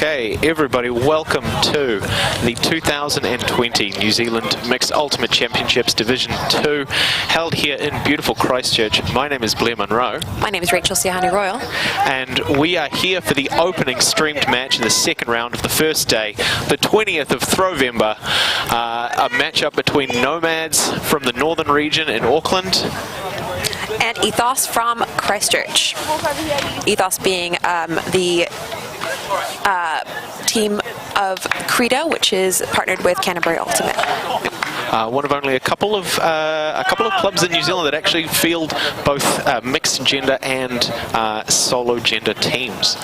Okay, everybody, welcome to the 2020 New Zealand Mixed Ultimate Championships Division 2, held here in beautiful Christchurch. My name is Blair Monroe. My name is Rachel Siahani Royal. And we are here for the opening streamed match in the second round of the first day, the 20th of Throwvember, a matchup between Nomads from the northern region in Auckland and Ethos from Christchurch. Ethos being the team of Credo, which is partnered with Canterbury Ultimate. One of only a couple of clubs in New Zealand that actually field both mixed gender and solo gender teams.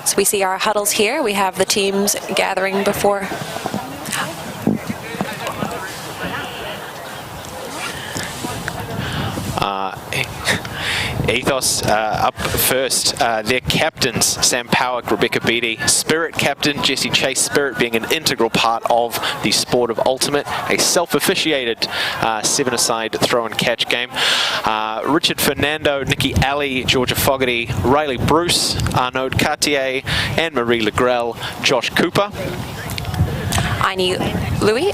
So we see our huddles here. We have the teams gathering before. Ethos up first. Their captains, Sam Powick, Rebecca Beattie, Spirit captain Jesse Chase, Spirit being an integral part of the sport of Ultimate, a self-officiated seven-a-side throw and catch game. Richard Fernando, Nikki Alley, Georgia Fogarty, Riley Bruce, Arnaud Cartier, Anne-Marie Legrel, Josh Cooper. Ine Louis,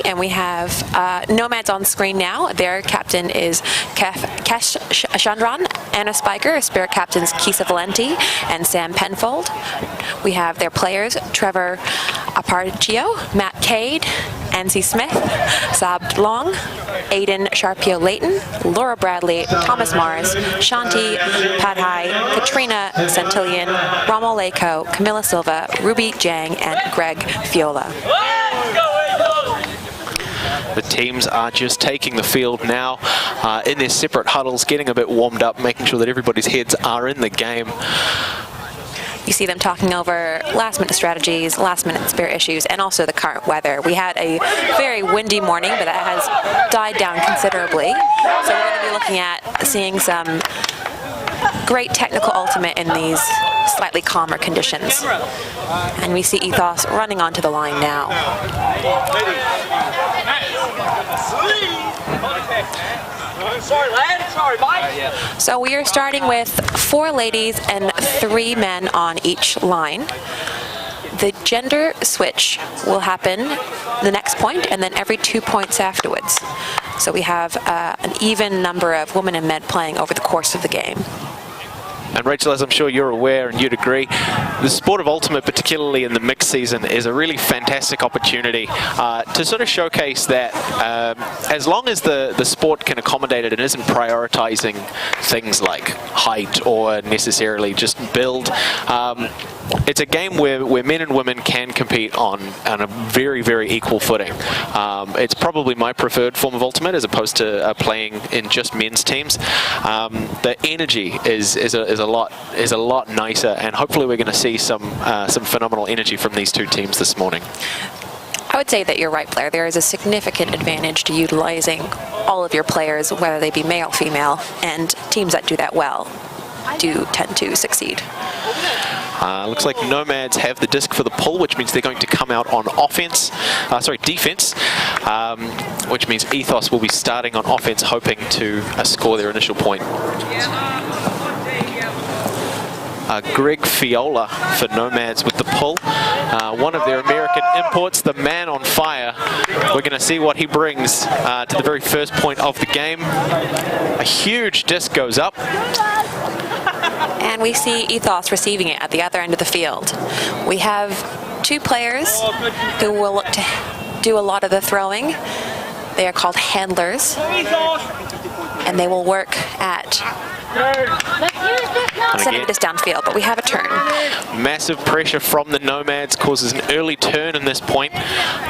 and we have Nomads on screen now. Their captain is Cash Chandran, Anna Spiker, Spirit captains Kisa Valenti and Sam Penfold. We have their players, Trevor Aparccio, Matt Cade, Ansi Smith, Saab Long, Aiden Sharpio-Layton, Laura Bradley, Thomas Mars, Shanti Padhai, Katrina Centillion, Rommel Lako, Camilla Silva, Ruby Jang, and Greg Fiola. The teams are just taking the field now in their separate huddles, getting a bit warmed up, making sure that everybody's heads are in the game. You see them talking over last-minute strategies, last-minute spare issues, and also the current weather. We had a very windy morning, but that has died down considerably. So we're going to be looking at seeing some great technical ultimate in these slightly calmer conditions. And we see Ethos running onto the line now. So we are starting with 4 ladies and 3 men on each line. The gender switch will happen the next point and then every 2 points afterwards. So we have an even number of women and men playing over the course of the game. And Rachel, as I'm sure you're aware and you'd agree, the sport of Ultimate, particularly in the mixed season, is a really fantastic opportunity to sort of showcase that as long as the sport can accommodate it and isn't prioritizing things like height or necessarily just build, it's a game where men and women can compete on a very, very equal footing. It's probably my preferred form of Ultimate as opposed to playing in just men's teams. The energy is a lot nicer, and hopefully we're going to see some phenomenal energy from these two teams this morning. I would say that you're right, Blair. There is a significant advantage to utilizing all of your players, whether they be male, female, and teams that do that well do tend to succeed. Looks like Nomads have the disc for the pull, which means they're going to come out on defense, which means Ethos will be starting on offense, hoping to score their initial point. Greg Fiola for Nomads with the pull. One of their American imports, the man on fire. We're going to see what he brings to the very first point of the game. A huge disc goes up. And we see Ethos receiving it at the other end of the field. We have 2 players who will look to do a lot of the throwing. They are called handlers, and they will work at sending this downfield, but we have a turn. Massive pressure from the Nomads causes an early turn in this point.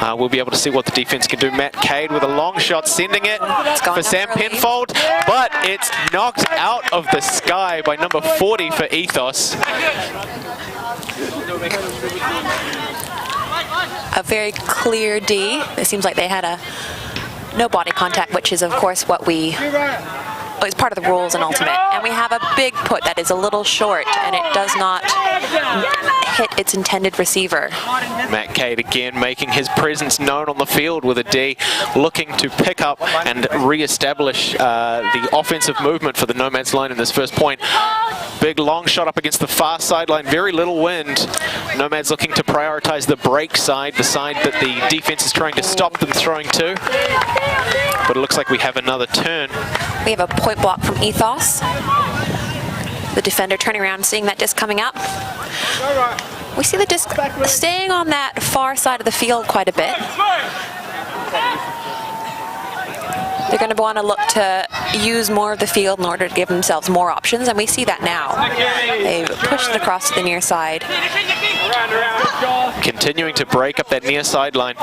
We'll be able to see what the defense can do. Matt Cade with a long shot, sending it for Sam Penfold, but it's knocked out of the sky by number 40 for Ethos. A very clear D. It seems like they had no body contact, which is of course what we is part of the rules in Ultimate. And we have a big put that is a little short, and it does not hit its intended receiver. Matt Cade again making his presence known on the field with a D, looking to pick up and re-establish the offensive movement for the Nomads line in this first point. Big long shot up against the far sideline, very little wind. Nomads looking to prioritize the break side, the side that the defense is trying to stop them throwing to. But it looks like we have another turn. We have a point block from Ethos. The defender turning around, seeing that disc coming up. We see the disc staying on that far side of the field quite a bit. They're going to want to look to use more of the field in order to give themselves more options, and we see that now. They've pushed it across to the near side. Continuing to break up that near sideline.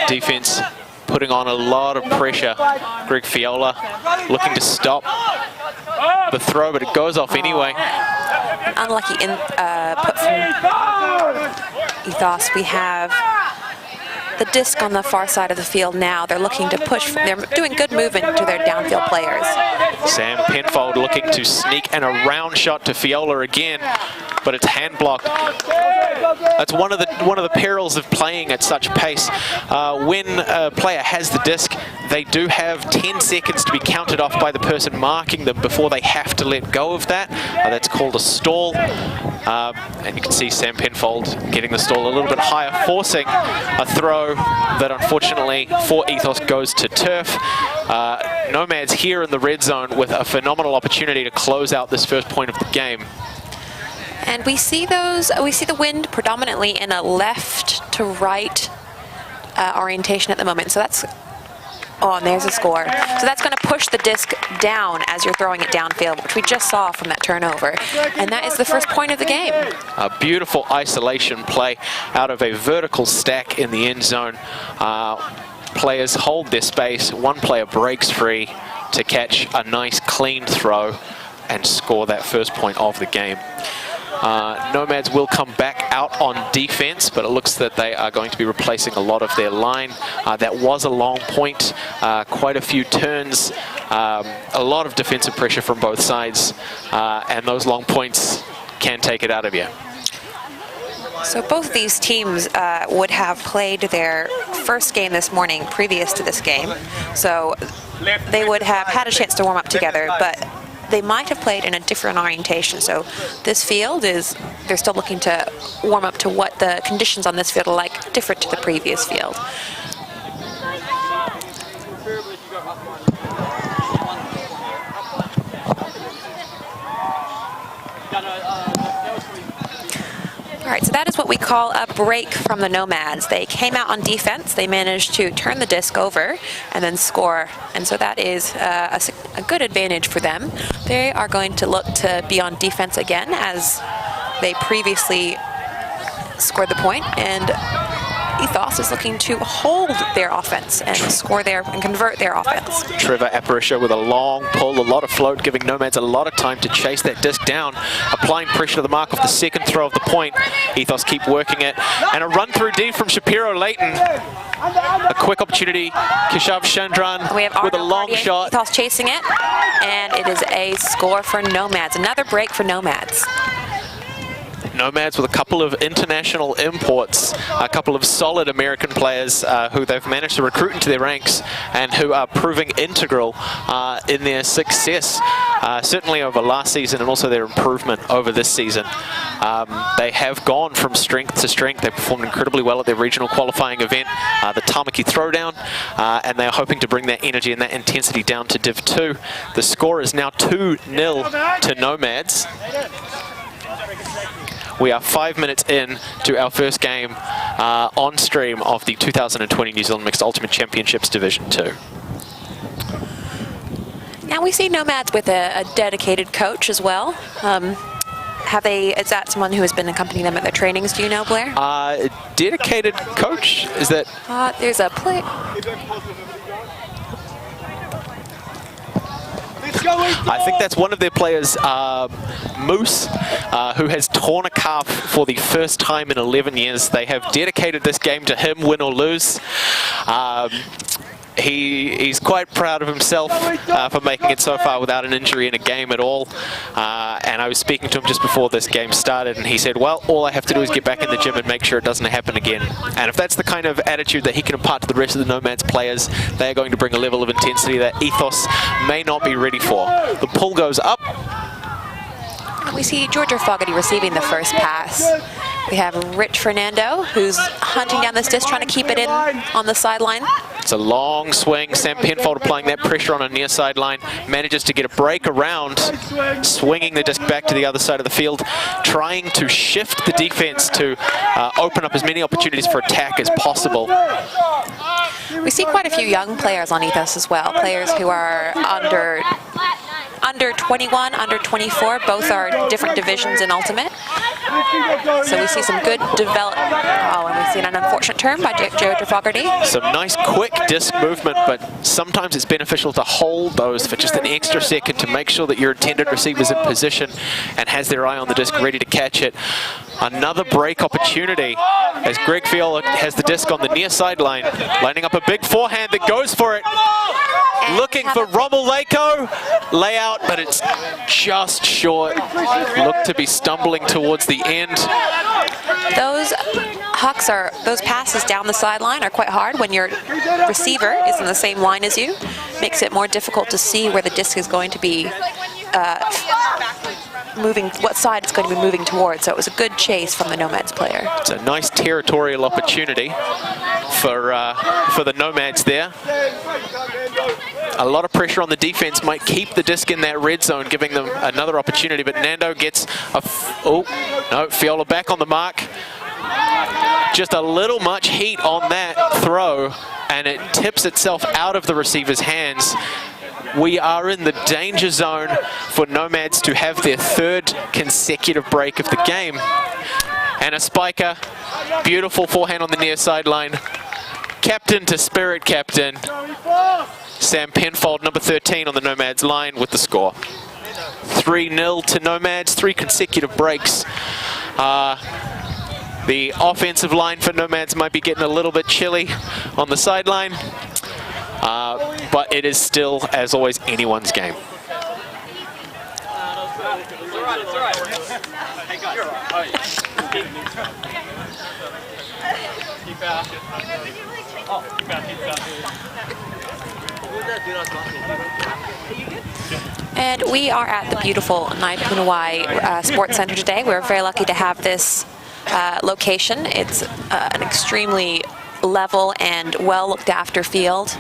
Defense putting on a lot of pressure. Greg Fiola looking to stop the throw, but it goes off anyway. Unlucky put from Ethos. We have the disc on the far side of the field now. They're looking to push. They're doing good movement to their downfield players. Sam Penfold looking to sneak and a round shot to Fiola again, but it's hand blocked. That's one of the perils of playing at such pace. When a player has the disc, they do have 10 seconds to be counted off by the person marking them before they have to let go of that. That's called a stall. And you can see Sam Penfold getting the stall a little bit higher, forcing a throw that unfortunately for Ethos goes to turf. Nomads here in the red zone with a phenomenal opportunity to close out this first point of the game. And we see the wind predominantly in a left to right orientation at the moment. So that's, oh, and there's a score. So that's going to push the disc down as you're throwing it downfield, which we just saw from that turnover. And that is the first point of the game. A beautiful isolation play out of a vertical stack in the end zone. Players hold their space. One player breaks free to catch a nice clean throw and score that first point of the game. Nomads will come back out on defense, but it looks that they are going to be replacing a lot of their line. That was a long point, quite a few turns, a lot of defensive pressure from both sides, and those long points can take it out of you. So both of these teams would have played their first game this morning previous to this game. So they would have had a chance to warm up together, but they might have played in a different orientation. So this field they're still looking to warm up to what the conditions on this field are like, different to the previous field. All right, so that is what we call a break from the Nomads. They came out on defense, they managed to turn the disc over and then score. And so that is a good advantage for them. They are going to look to be on defense again as they previously scored the point, and Ethos is looking to hold their offense and score and convert their offense. Trevor Aparisha with a long pull, a lot of float, giving Nomads a lot of time to chase that disc down, applying pressure to the mark of the second throw of the point. Ethos keep working it, and a run through D from Shapiro Layton. A quick opportunity, Keshav Chandran with a long shot. Ethos chasing it, and it is a score for Nomads. Another break for Nomads. Nomads with a couple of international imports, a couple of solid American players who they've managed to recruit into their ranks and who are proving integral in their success, certainly over last season and also their improvement over this season. They have gone from strength to strength. They performed incredibly well at their regional qualifying event, the Tamaki Throwdown, and they're hoping to bring that energy and that intensity down to Div 2. The score is now 2-0 to Nomads. We are 5 minutes in to our first game on stream of the 2020 New Zealand Mixed Ultimate Championships Division 2. Now we see Nomads with a dedicated coach as well. Is that someone who has been accompanying them at their trainings? Do you know, Blair? Dedicated coach? Is that? There's a play. I think that's one of their players, Moose, who has torn a calf for the first time in 11 years. They have dedicated this game to him, win or lose. he's quite proud of himself for making it so far without an injury in a game at all. And I was speaking to him just before this game started, and he said, well, all I have to do is get back in the gym and make sure it doesn't happen again. And if that's the kind of attitude that he can impart to the rest of the Nomads players, they are going to bring a level of intensity that Ethos may not be ready for. The pull goes up. We see Georgia Fogarty receiving the first pass. We have Rich Fernando, who's hunting down this disc, trying to keep it in on the sideline. It's a long swing. Sam Penfold applying that pressure on a near sideline. Manages to get a break around, swinging the disc back to the other side of the field, trying to shift the defense to open up as many opportunities for attack as possible. We see quite a few young players on Ethos as well, players who are under 21, under 24, both are different divisions in Ultimate. So we see some good development. Oh, and we see an unfortunate turn by Joe Fogarty. Some nice quick disc movement, but sometimes it's beneficial to hold those for just an extra second to make sure that your intended receiver's in position and has their eye on the disc ready to catch it. Another break opportunity as Greg Fiola has the disc on the near sideline, lining up a big forehand that goes for it. Looking for Rommel Lako. Layout, but it's just short. Look to be stumbling towards the end. Those those passes down the sideline are quite hard when your receiver is in the same line as you. Makes it more difficult to see where the disc is going to be moving, what side it's going to be moving towards. So it was a good chase from the Nomads player. It's a nice territorial opportunity for the Nomads there. A lot of pressure on the defense might keep the disc in that red zone, giving them another opportunity, but Nando gets Fiola back on the mark. Just a little much heat on that throw, and it tips itself out of the receiver's hands. We are in the danger zone for Nomads to have their third consecutive break of the game. And a spiker, beautiful forehand on the near sideline. Captain to spirit captain. Sam Penfold, number 13 on the Nomads line with the score. 3-0 to Nomads, 3 consecutive breaks. The offensive line for Nomads might be getting a little bit chilly on the sideline, but it is still, as always, anyone's game. And we are at the beautiful Naipunawai Sports Center today. We're very lucky to have this location. It's an extremely level and well looked after field.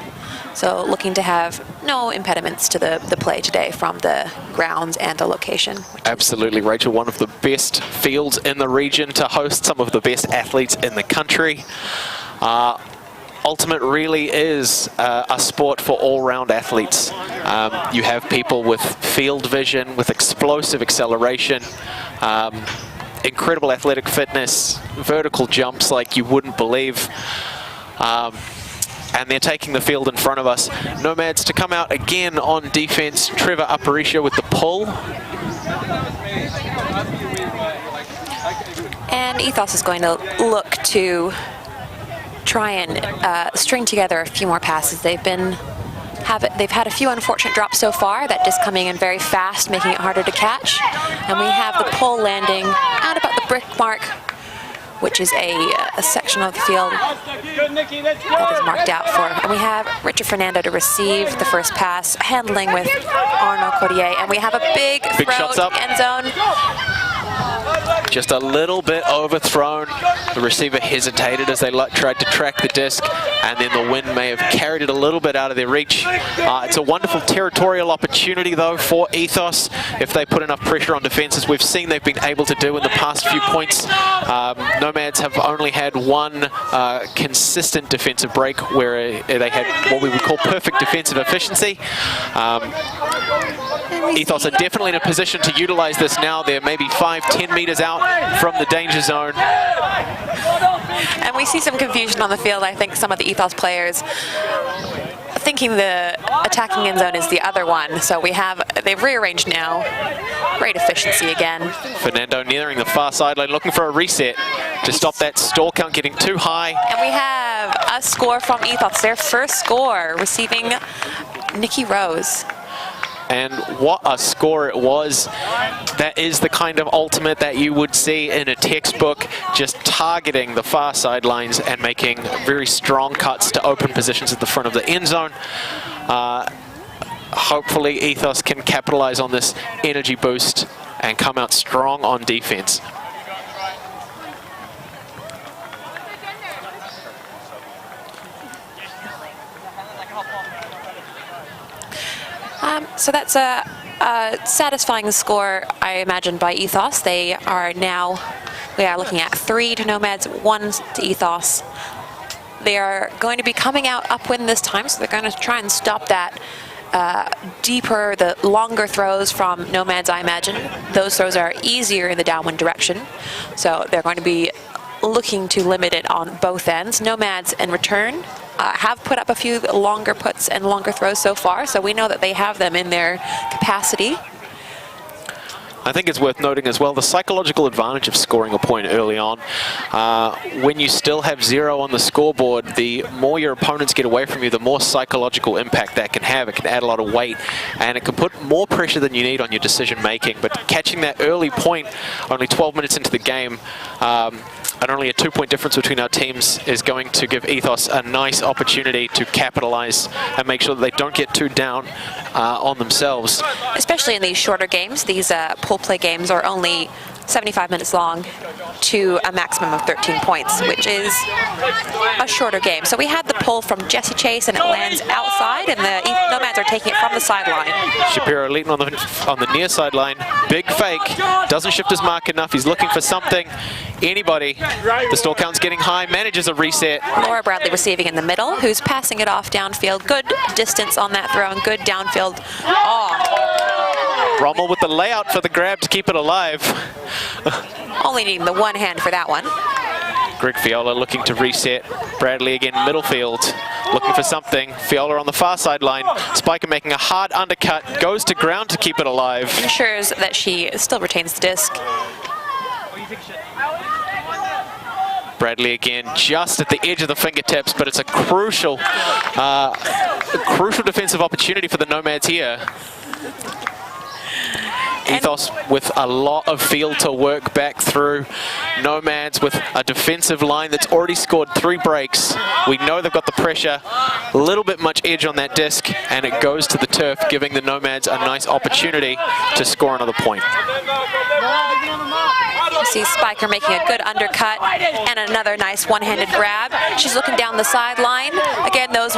So looking to have no impediments to the play today from the grounds and the location. Absolutely, Rachel. One of the best fields in the region to host some of the best athletes in the country. Ultimate really is a sport for all-round athletes. You have people with field vision, with explosive acceleration, incredible athletic fitness, vertical jumps like you wouldn't believe. And they're taking the field in front of us. Nomads to come out again on defense. Trevor Aparicio with the pull. And Ethos is going to look to try and string together a few more passes. They've had a few unfortunate drops so far, that just coming in very fast, making it harder to catch. And we have the pull landing at about the brick mark, which is a section of the field that is marked out for. And we have Richard Fernando to receive the first pass, handling with Arnaud Cordier. And we have a big throw shots up. to end zone. Just a little bit overthrown. The receiver hesitated as they tried to track the disc, and then the wind may have carried it a little bit out of their reach. It's a wonderful territorial opportunity, though, for Ethos if they put enough pressure on defenses. We've seen they've been able to do in the past few points. Nomads have only had one consistent defensive break where they had what we would call perfect defensive efficiency. Ethos are definitely in a position to utilize this now. They're maybe 5-10 meters out from the danger zone. And we see some confusion on the field. I think some of the Ethos players thinking the attacking end zone is the other one. So they've rearranged now. Great efficiency again. Fernando nearing the far sideline, looking for a reset to stop that stall count getting too high. And we have a score from Ethos, their first score, receiving Nikki Rose. And what a score it was. That is the kind of ultimate that you would see in a textbook, just targeting the far sidelines and making very strong cuts to open positions at the front of the end zone. Hopefully Ethos can capitalize on this energy boost and come out strong on defense. So that's a satisfying score, I imagine, by Ethos. We are looking at 3 to Nomads, 1 to Ethos. They are going to be coming out upwind this time, so they're going to try and stop that deeper, the longer throws from Nomads, I imagine. Those throws are easier in the downwind direction, so they're going to be looking to limit it on both ends. Nomads, in return, have put up a few longer puts and longer throws so far, so we know that they have them in their capacity. I think it's worth noting as well the psychological advantage of scoring a point early on. When you still have 0 on the scoreboard, the more your opponents get away from you, the more psychological impact that can have. It can add a lot of weight, and it can put more pressure than you need on your decision making. But catching that early point, only 12 minutes into the game, and only a 2-point difference between our teams, is going to give Ethos a nice opportunity to capitalize and make sure that they don't get too down on themselves. Especially in these shorter games, these pool play games are only 75 minutes long to a maximum of 13 points, which is a shorter game. So we had the pull from Jesse Chase, and it lands outside, and the Nomads are taking it from the sideline. Shapiro leading on the near sideline. Big fake. Doesn't shift his mark enough. He's looking for something. Anybody. The stall count's getting high. Manages a reset. Laura Bradley receiving in the middle, who's passing it off downfield. Good distance on that throw and good downfield. Rommel with the layout for the grab to keep it alive. Only needing the one hand for that one. Greg Fiola looking to reset. Bradley again, middle field, looking for something. Fiola on the far sideline. Spiker making a hard undercut, goes to ground to keep it alive. Ensures that she still retains the disc. Bradley again, just at the edge of the fingertips, but it's a crucial defensive opportunity for the Nomads here. Ethos with a lot of field to work back through. Nomads with a defensive line that's already scored 3 breaks. We know they've got the pressure, a little bit much edge on that disc, and it goes to the turf, giving the Nomads a nice opportunity to score another point. You see Spiker making a good undercut and another nice one-handed grab. She's looking down the sideline. Again, those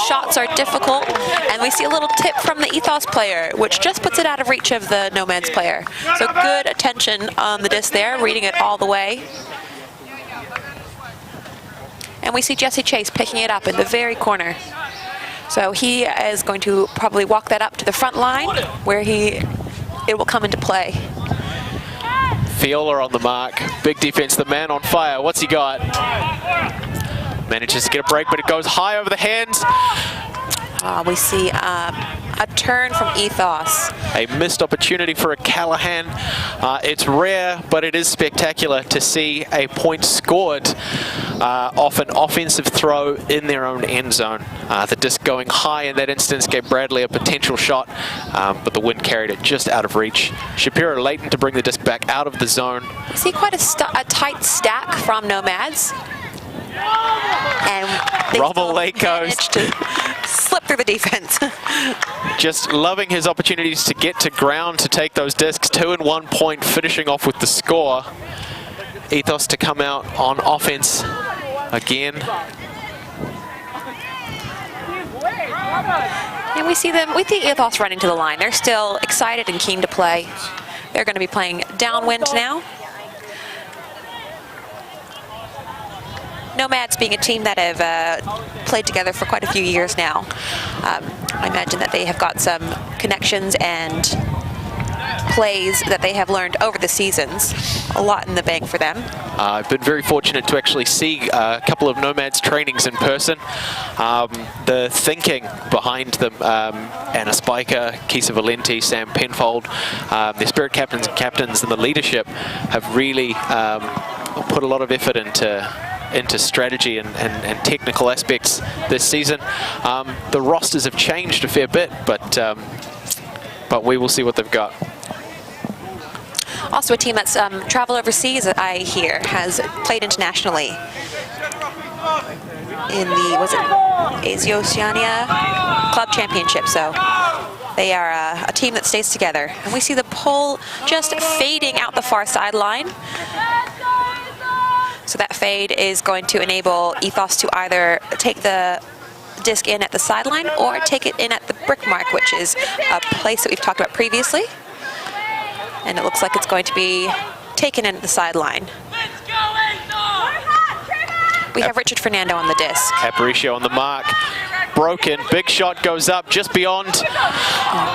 shots are difficult, and we see a little tip from the Ethos player, which just puts it out of reach of the Nomads player. So good attention on the disc there, reading it all the way. And we see Jesse Chase picking it up in the very corner. So he is going to probably walk that up to the front line, where it will come into play. Fiola on the mark. Big defense, the man on fire. What's he got? Manages to get a break, but it goes high over the hands. We see a turn from Ethos. A missed opportunity for a Callahan. It's rare, but it is spectacular to see a point scored off an offensive throw in their own end zone. The disc going high in that instance gave Bradley a potential shot, but the wind carried it just out of reach. Shapiro Leighton to bring the disc back out of the zone. We see quite a tight stack from Nomads. And Rommel late goes to slip through the defense. Just loving his opportunities to get to ground to take those discs. 2 and 1 point, finishing off with the score. Ethos to come out on offense again. And we see them with the Ethos running to the line. They're still excited and keen to play. They're going to be playing downwind now. Nomads being a team that have played together for quite a few years now. I imagine that they have got some connections and plays that they have learned over the seasons. A lot in the bank for them. I've been very fortunate to actually see a couple of Nomads trainings in person. The thinking behind them, Anna Spiker, Kisa Valenti, Sam Penfold, their spirit captains and the leadership have really put a lot of effort into strategy and technical aspects this season. The rosters have changed a fair bit, but we will see what they've got. Also a team that's traveled overseas, I hear, has played internationally in the, was it Oceania Club Championship. So they are a team that stays together. And we see the pole just fading out the far sideline. So that fade is going to enable Ethos to either take the disc in at the sideline or take it in at the brick mark, which is a place that we've talked about previously. And it looks like it's going to be taken in at the sideline. We have Richard Fernando on the disc. Aparicio on the mark. Broken. Big shot goes up just beyond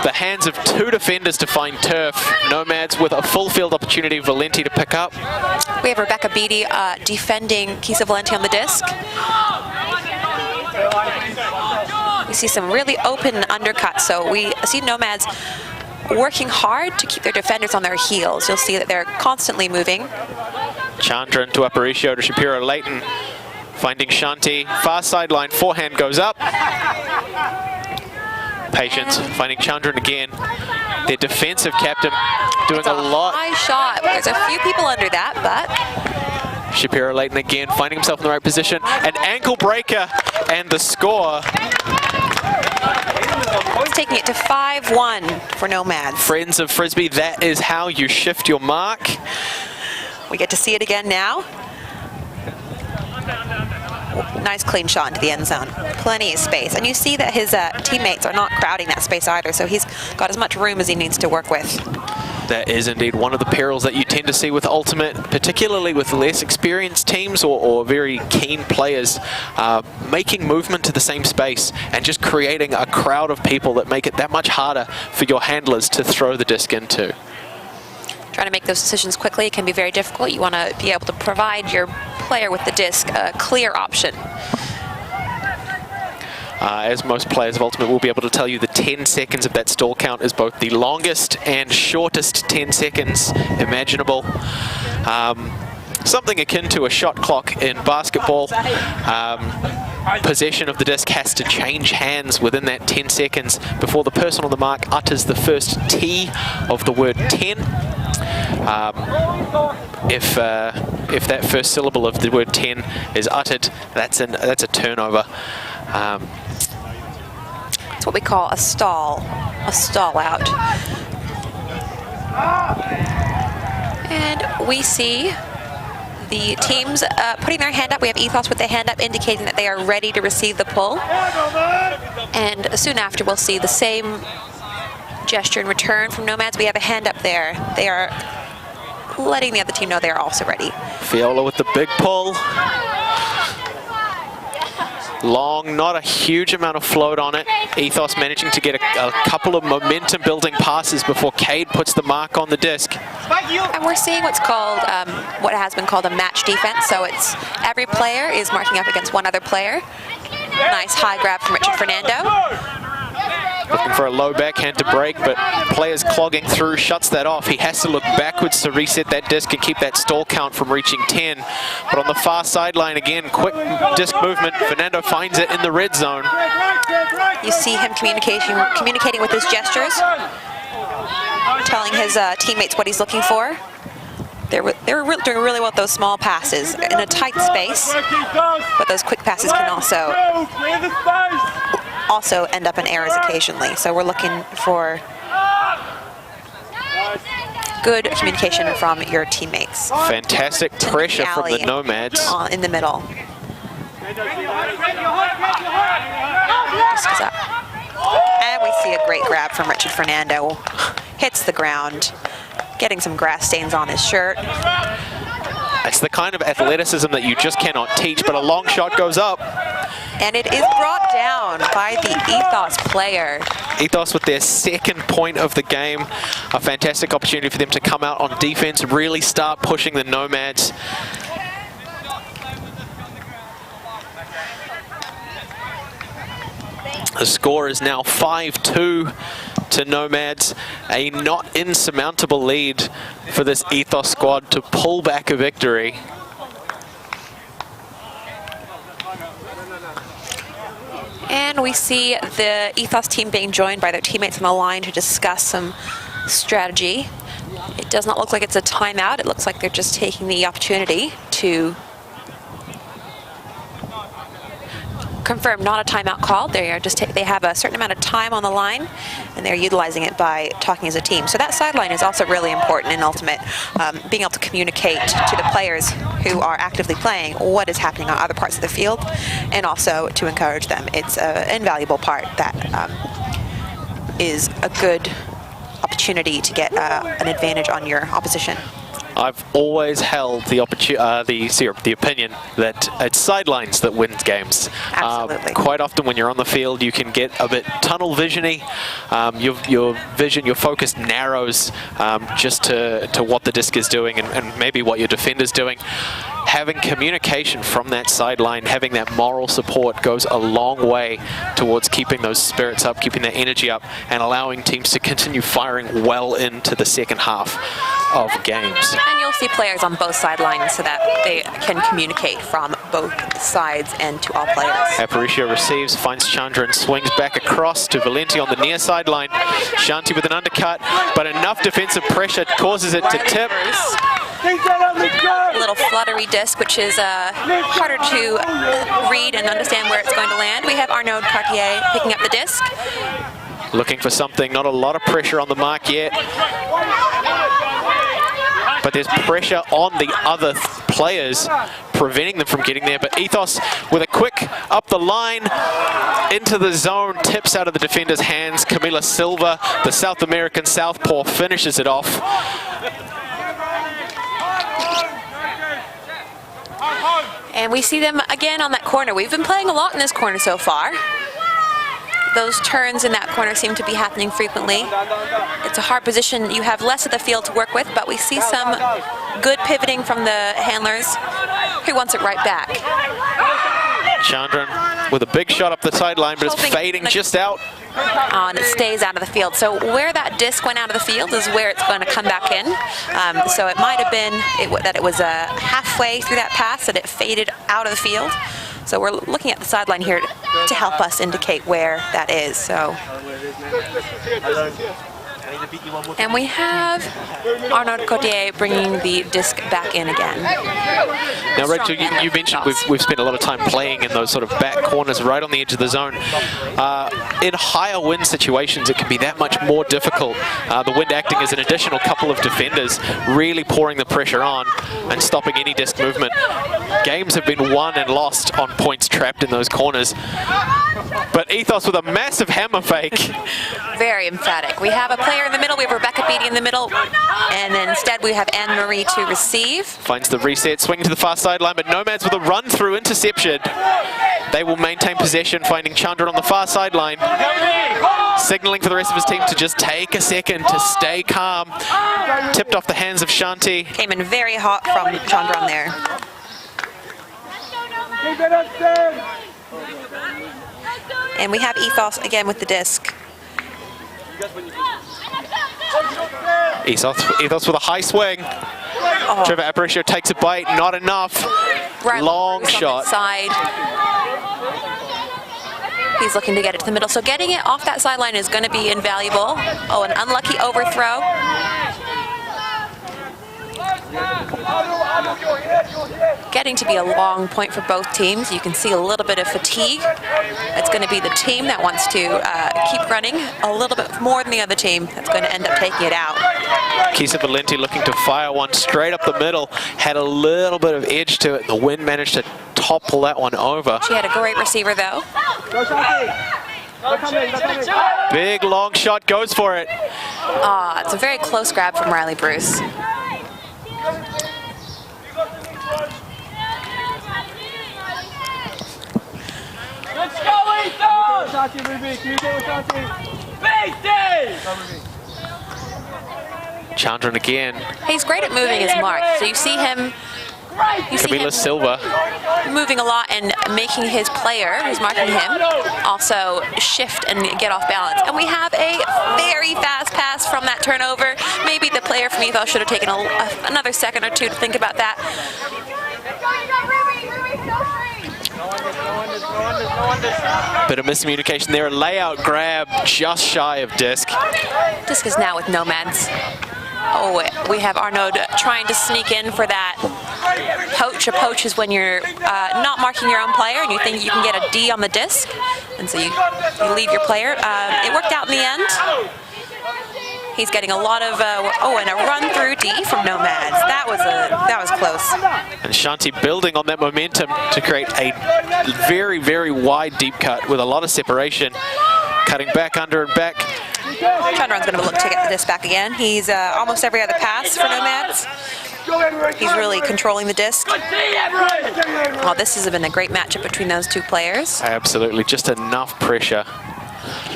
the hands of two defenders to find turf. Nomads with a full field opportunity. Valenti to pick up. We have Rebecca Beattie defending Kisa Valenti on the disc. We see some really open undercuts. So we see Nomads working hard to keep their defenders on their heels. You'll see that they're constantly moving. Chandran to Aparicio to Shapiro Leighton. Finding Shanti. Far sideline. Forehand goes up. Patience. Finding Chandran again. Their defensive captain doing a lot. High shot. There's a few people under that, but Shapiro Leighton again finding himself in the right position. An ankle breaker and the score. It's taking it to 5-1 for Nomads. Friends of Frisbee, that is how you shift your mark. We get to see it again now. Nice clean shot into the end zone. Plenty of space. And you see that his teammates are not crowding that space either, so he's got as much room as he needs to work with. That is indeed one of the perils that you tend to see with Ultimate, particularly with less experienced teams or very keen players, making movement to the same space and just creating a crowd of people that make it that much harder for your handlers to throw the disc into. Trying to make those decisions quickly can be very difficult. You want to be able to provide your player with the disc a clear option. As most players of Ultimate will be able to tell you, the 10 seconds of that stall count is both the longest and shortest 10 seconds imaginable. Something akin to a shot clock in basketball. Possession of the disc has to change hands within that 10 seconds before the person on the mark utters the first T of the word 10. If that first syllable of the word 10 is uttered, that's a turnover. It's what we call a stall out. And we see the teams putting their hand up. We have Ethos with their hand up, indicating that they are ready to receive the pull. And soon after, we'll see the same gesture in return from Nomads. We have a hand up there. They are letting the other team know they are also ready. Fiola with the big pull. Long, not a huge amount of float on it. Ethos managing to get a couple of momentum building passes before Cade puts the mark on the disc. And we're seeing what's called, what has been called a match defense. So it's every player is marking up against one other player. Nice high grab from Richard Fernando. Looking for a low backhand to break, but players clogging through, shuts that off. He has to look backwards to reset that disc and keep that stall count from reaching 10. But on the far sideline again, quick disc movement. Fernando finds it in the red zone. You see him communicating with his gestures, telling his teammates what he's looking for. They were doing really well with those small passes in a tight space, but those quick passes can also end up in errors occasionally. So we're looking for good communication from your teammates. Fantastic pressure from the Nomads. In the middle. And we see a great grab from Richard Fernando. Hits the ground, getting some grass stains on his shirt. It's the kind of athleticism that you just cannot teach, but a long shot goes up. And it is brought down by the Ethos player. Ethos with their second point of the game. A fantastic opportunity for them to come out on defense, really start pushing the Nomads. The score is now 5-2 to Nomads, a not insurmountable lead for this Ethos squad to pull back a victory. And we see the Ethos team being joined by their teammates on the line to discuss some strategy. It does not look like it's a timeout. It looks like they're just taking the opportunity to confirm not a timeout call. They are just they have a certain amount of time on the line, and they're utilizing it by talking as a team. So that sideline is also really important in Ultimate, being able to communicate to the players who are actively playing what is happening on other parts of the field, and also to encourage them. It's an invaluable part that is a good opportunity to get an advantage on your opposition. I've always held the opinion that it's sidelines that wins games. Absolutely. Quite often when you're on the field, you can get a bit tunnel visiony. Your focus narrows just to what the disc is doing and maybe what your defender's doing. Having communication from that sideline, having that moral support goes a long way towards keeping those spirits up, keeping that energy up, and allowing teams to continue firing well into the second half of games. And you'll see players on both sidelines so that they can communicate from both sides and to all players. Aparicio receives, finds Chandra and swings back across to Valenti on the near sideline. Shanti with an undercut, but enough defensive pressure causes it to tip. A little fluttery disc, which is harder to read and understand where it's going to land. We have Arnaud Cartier picking up the disc. Looking for something, not a lot of pressure on the mark yet. But there's pressure on the other players, preventing them from getting there. But Ethos with a quick up the line, into the zone, tips out of the defender's hands. Camila Silva, the South American southpaw, finishes it off. And we see them again on that corner. We've been playing a lot in this corner so far. Those turns in that corner seem to be happening frequently. It's a hard position. You have less of the field to work with, but we see some good pivoting from the handlers. Who wants it right back? Chandran with a big shot up the sideline, but it's fading just out. And it stays out of the field. So where that disc went out of the field is where it's going to come back in. So it might have been that it was halfway through that pass that it faded out of the field. So we're looking at the sideline here to help us indicate where that is. So. And we have Arnaud Cotier bringing the disc back in again. Now, Rachel, you mentioned we've spent a lot of time playing in those sort of back corners right on the edge of the zone. In higher wind situations, it can be that much more difficult. The wind acting as an additional couple of defenders, really pouring the pressure on and stopping any disc movement. Games have been won and lost on points trapped in those corners. But Ethos with a massive hammer fake. Very emphatic. We have a player in the middle. We have Rebecca Beatty in the middle. And then instead we have Anne-Marie to receive. Finds the reset, swinging to the far sideline, but Nomads with a run-through interception. They will maintain possession, finding Chandra on the far sideline. Signaling for the rest of his team to just take a second to stay calm. Tipped off the hands of Shanti. Came in very hot from Chandra on there. And we have Ethos again with the disc. Ethos with a high swing. Oh. Trevor Aparicio takes a bite, not enough. Right, long shot. Side. He's looking to get it to the middle. So getting it off that sideline is going to be invaluable. Oh, an unlucky overthrow. Getting to be a long point for both teams. You can see a little bit of fatigue. It's going to be the team that wants to keep running a little bit more than the other team that's going to end up taking it out. Kisa Valenti looking to fire one straight up the middle. Had a little bit of edge to it. The wind managed to topple that one over. She had a great receiver though. Big long shot, goes for it. It's a very close grab from Riley Bruce. Let's go, Ethos! Chandran again. He's great at moving his mark. So you see him. Camila Silva. Moving a lot and making his player, who's marking him, also shift and get off balance. And we have a very fast pass from that turnover. Maybe the player from Ethos should have taken another second or two to think about that. Bit of miscommunication there. A layout grab just shy of disc. Disc is now with Nomads. Oh, we have Arnaud trying to sneak in for that poach. A poach is when you're not marking your own player and you think you can get a D on the disc, and so you leave your player. It worked out in the end. He's getting a lot of and a run through D from Nomads. That was close. And Shanti building on that momentum to create a very, very wide deep cut with a lot of separation, cutting back under and back. Chandran's going to look to get the disc back again. He's almost every other pass for Nomads. He's really controlling the disc. Oh, this has been a great matchup between those two players. Absolutely, just enough pressure.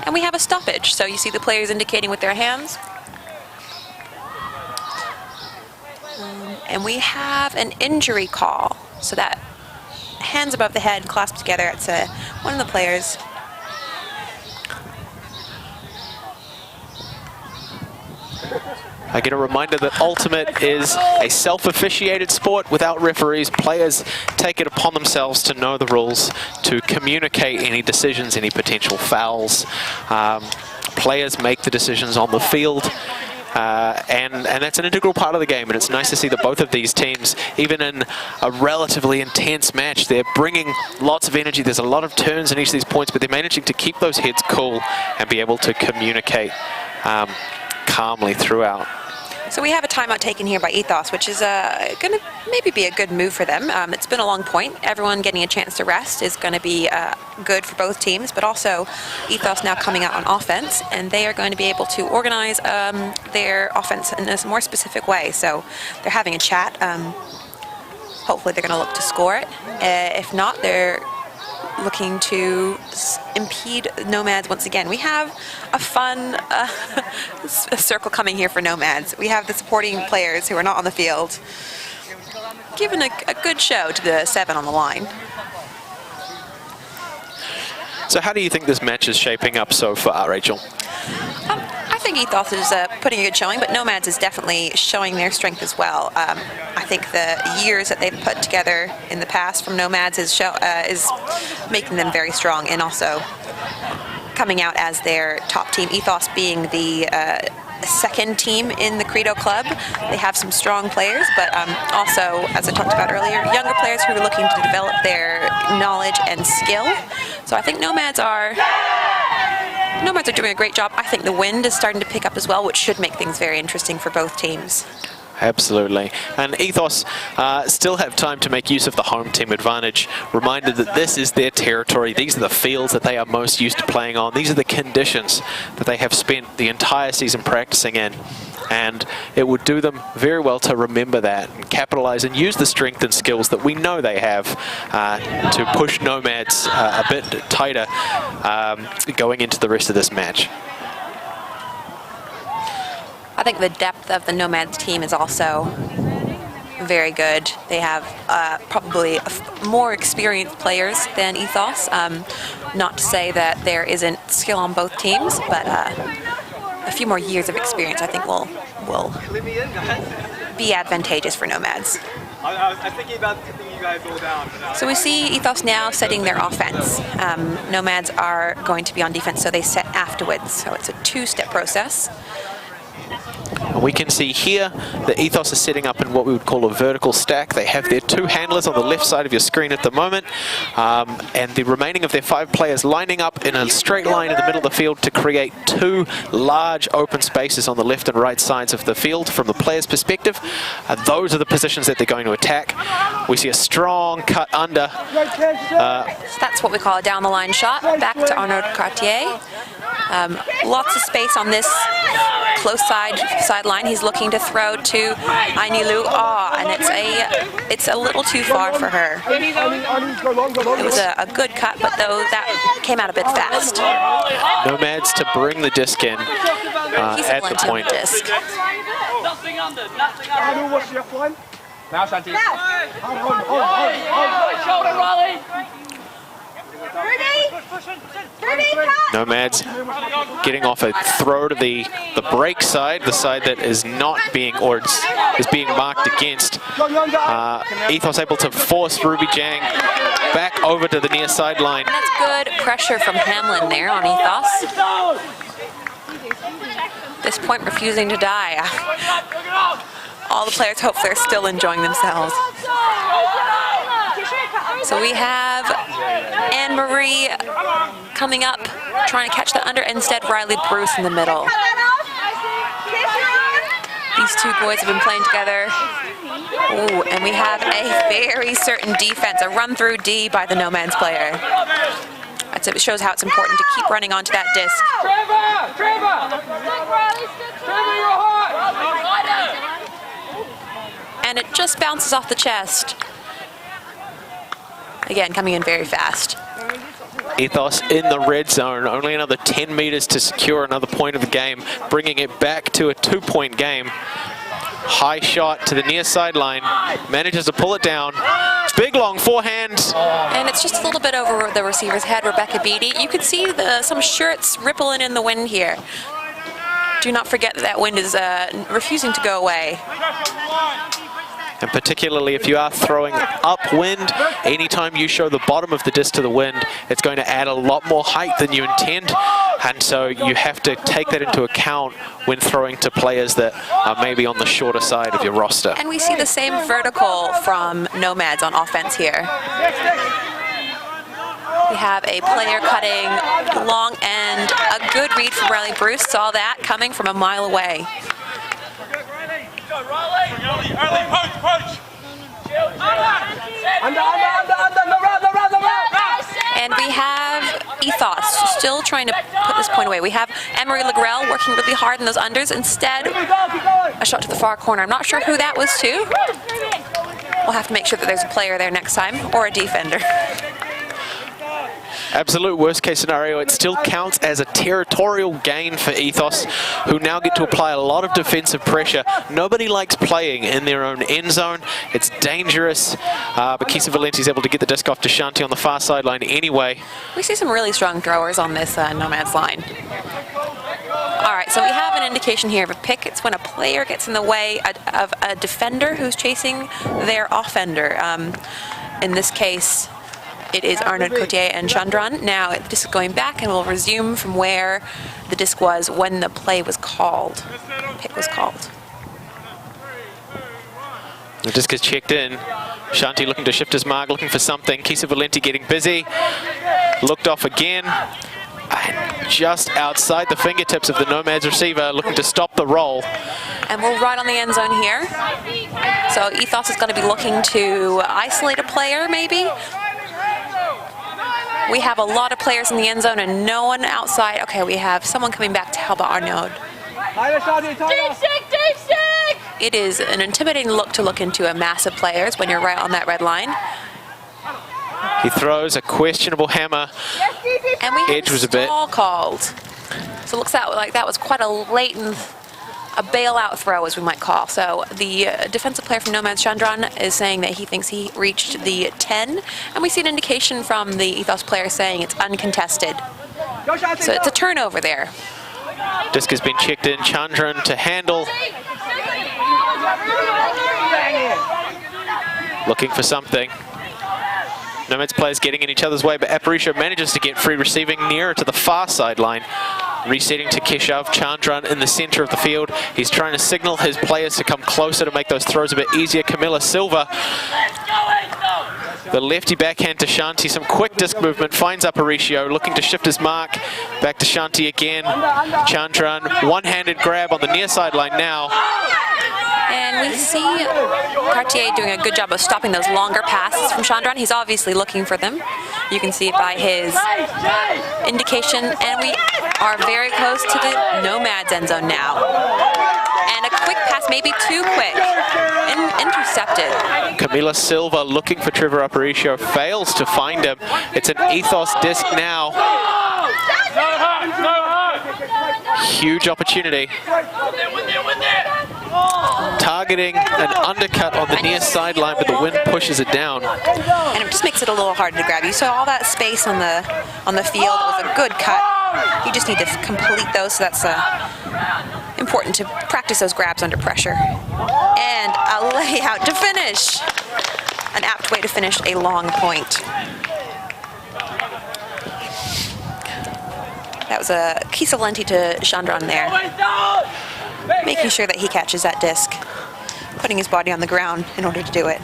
And we have a stoppage, so you see the players indicating with their hands. And we have an injury call, so that hands above the head, clasped together. It's one of the players. I get a reminder that Ultimate is a self-officiated sport without referees. Players take it upon themselves to know the rules, to communicate any decisions, any potential fouls. Players make the decisions on the field. And that's an integral part of the game, and it's nice to see that both of these teams, even in a relatively intense match, they're bringing lots of energy. There's a lot of turns in each of these points, but they're managing to keep those heads cool and be able to communicate calmly throughout. So we have a timeout taken here by Ethos, which is going to maybe be a good move for them. It's been a long point. Everyone getting a chance to rest is going to be good for both teams, but also Ethos now coming out on offense, and they are going to be able to organize their offense in a more specific way. So they're having a chat. Hopefully they're going to look to score it. If not, they're looking to impede Nomads once again. We have a fun circle coming here for Nomads. We have the supporting players who are not on the field giving a good show to the 7 on the line. So how do you think this match is shaping up so far, Rachel? I think Ethos is putting a good showing, but Nomads is definitely showing their strength as well. I think the years that they've put together in the past from Nomads is making them very strong, and also coming out as their top team. Ethos being the second team in the Credo Club. They have some strong players, but also, as I talked about earlier, younger players who are looking to develop their knowledge and skill. So I think Nomads are doing a great job. I think the wind is starting to pick up as well, which should make things very interesting for both teams. Absolutely. And Ethos still have time to make use of the home team advantage. Reminded that this is their territory. These are the fields that they are most used to playing on. These are the conditions that they have spent the entire season practicing in. And it would do them very well to remember that and capitalize and use the strength and skills that we know they have to push Nomads a bit tighter going into the rest of this match. I think the depth of the Nomads team is also very good. They have probably more experienced players than Ethos. Not to say that there isn't skill on both teams, but a few more years of experience I think will be advantageous for Nomads. I'm thinking about tipping you guys all down. So we see Ethos now setting their offense. Nomads are going to be on defense, so they set afterwards. So it's a two-step process. And we can see here that Ethos is setting up in what we would call a vertical stack. They have their 2 handlers on the left side of your screen at the moment, and the remaining of their 5 players lining up in a straight line in the middle of the field to create 2 large open spaces on the left and right sides of the field from the player's perspective. Those are the positions that they're going to attack. We see a strong cut under. So that's what we call a down-the-line shot. Back to Arnaud Cartier. Lots of space on this close sideline. He's looking to throw to Ainilu. And it's a little too far for her. It was a good cut, but though that came out a bit fast. Nomads to bring the disc in at the point. Disc. Nothing under, nothing under. What's your line? Now, Shanti. Shoulder, Raleigh. Nomads getting off a throw to the break side, the side that is not being, or is being marked against. Ethos able to force Ruby Jang back over to the near sideline. That's good pressure from Hamlin there on Ethos. This point refusing to die. All the players hopefully are still enjoying themselves. So we have Anne-Marie coming up, trying to catch the under. Instead, Riley Bruce in the middle. These two boys have been playing together. Ooh, and we have a very certain defense, a run-through D by the Nomads player. It shows how it's important to keep running onto that disc. And it just bounces off the chest. Again, coming in very fast. Ethos in the red zone, only another 10 meters to secure another point of the game, bringing it back to a 2-point game. High shot to the near sideline, manages to pull it down. Big long forehand. And it's just a little bit over the receiver's head, Rebecca Beatty. You can see some shirts rippling in the wind here. Do not forget that wind is refusing to go away. And particularly if you are throwing upwind, anytime you show the bottom of the disc to the wind, it's going to add a lot more height than you intend. And so you have to take that into account when throwing to players that are maybe on the shorter side of your roster. And we see the same vertical from Nomads on offense here. We have a player cutting long and a good read from Riley Bruce. Saw that coming from a mile away. And we have Ethos still trying to put this point away. We have Emery Legrell working really hard in those unders. Instead, a shot to the far corner. I'm not sure who that was to. We'll have to make sure that there's a player there next time, or a defender. Absolute worst case scenario, it still counts as a territorial gain for Ethos, who now get to apply a lot of defensive pressure. Nobody likes playing in their own end zone. It's dangerous, but Kisa Valenti's able to get the disc off to Shanti on the far sideline anyway. We see some really strong throwers on this Nomads line. All right, so we have an indication here of a pick. It's when a player gets in the way of a defender who's chasing their offender. In this case, it is Arnaud Cotier and Chandran. Now the disc is going back and we'll resume from where the disc was when the play was called, pick was called. The disc is checked in. Shanti looking to shift his mark, looking for something. Kisa Valenti getting busy. Looked off again. And just outside the fingertips of the Nomads receiver, looking to stop the roll. And we're right on the end zone here. So Ethos is going to be looking to isolate a player, maybe. We have a lot of players in the end zone and no one outside. Okay, we have someone coming back to help Arnaud. It is an intimidating look to look into a mass of players when you're right on that red line. He throws a questionable hammer. And we Edge was a bit called. So it looks like that was quite a latent, a bailout throw, as we might call. So the defensive player from Nomads, Chandran, is saying that he thinks he reached the 10. And we see an indication from the Ethos player saying it's uncontested. So it's a turnover there. Disc has been checked in. Chandran to handle. Looking for something. Nomads players getting in each other's way, but Aparicio manages to get free receiving nearer to the far sideline. Resetting to Keshav. Chandran in the center of the field. He's trying to signal his players to come closer to make those throws a bit easier. Camilla Silva. The lefty backhand to Shanti. Some quick disc movement. Finds Aparicio. Looking to shift his mark. Back to Shanti again. Chandran. One-handed grab on the near sideline now. And we see Cartier doing a good job of stopping those longer passes from Chandran. He's obviously looking for them. You can see it by his indication. And we are very close to the Nomads end zone now. And a quick pass, maybe too quick. Intercepted. Camila Silva looking for Trevor Aparicio, fails to find him. It's an Ethos disc now. Huge opportunity. Targeting an undercut on the near sideline, but the wind pushes it down. And it just makes it a little harder to grab. You saw all that space on the field. It was a good cut. You just need to complete those, so that's important to practice those grabs under pressure. And a layout to finish. An apt way to finish a long point. That was a Kisalenti to Chandran there. Making sure that he catches that disc. Putting his body on the ground in order to do it.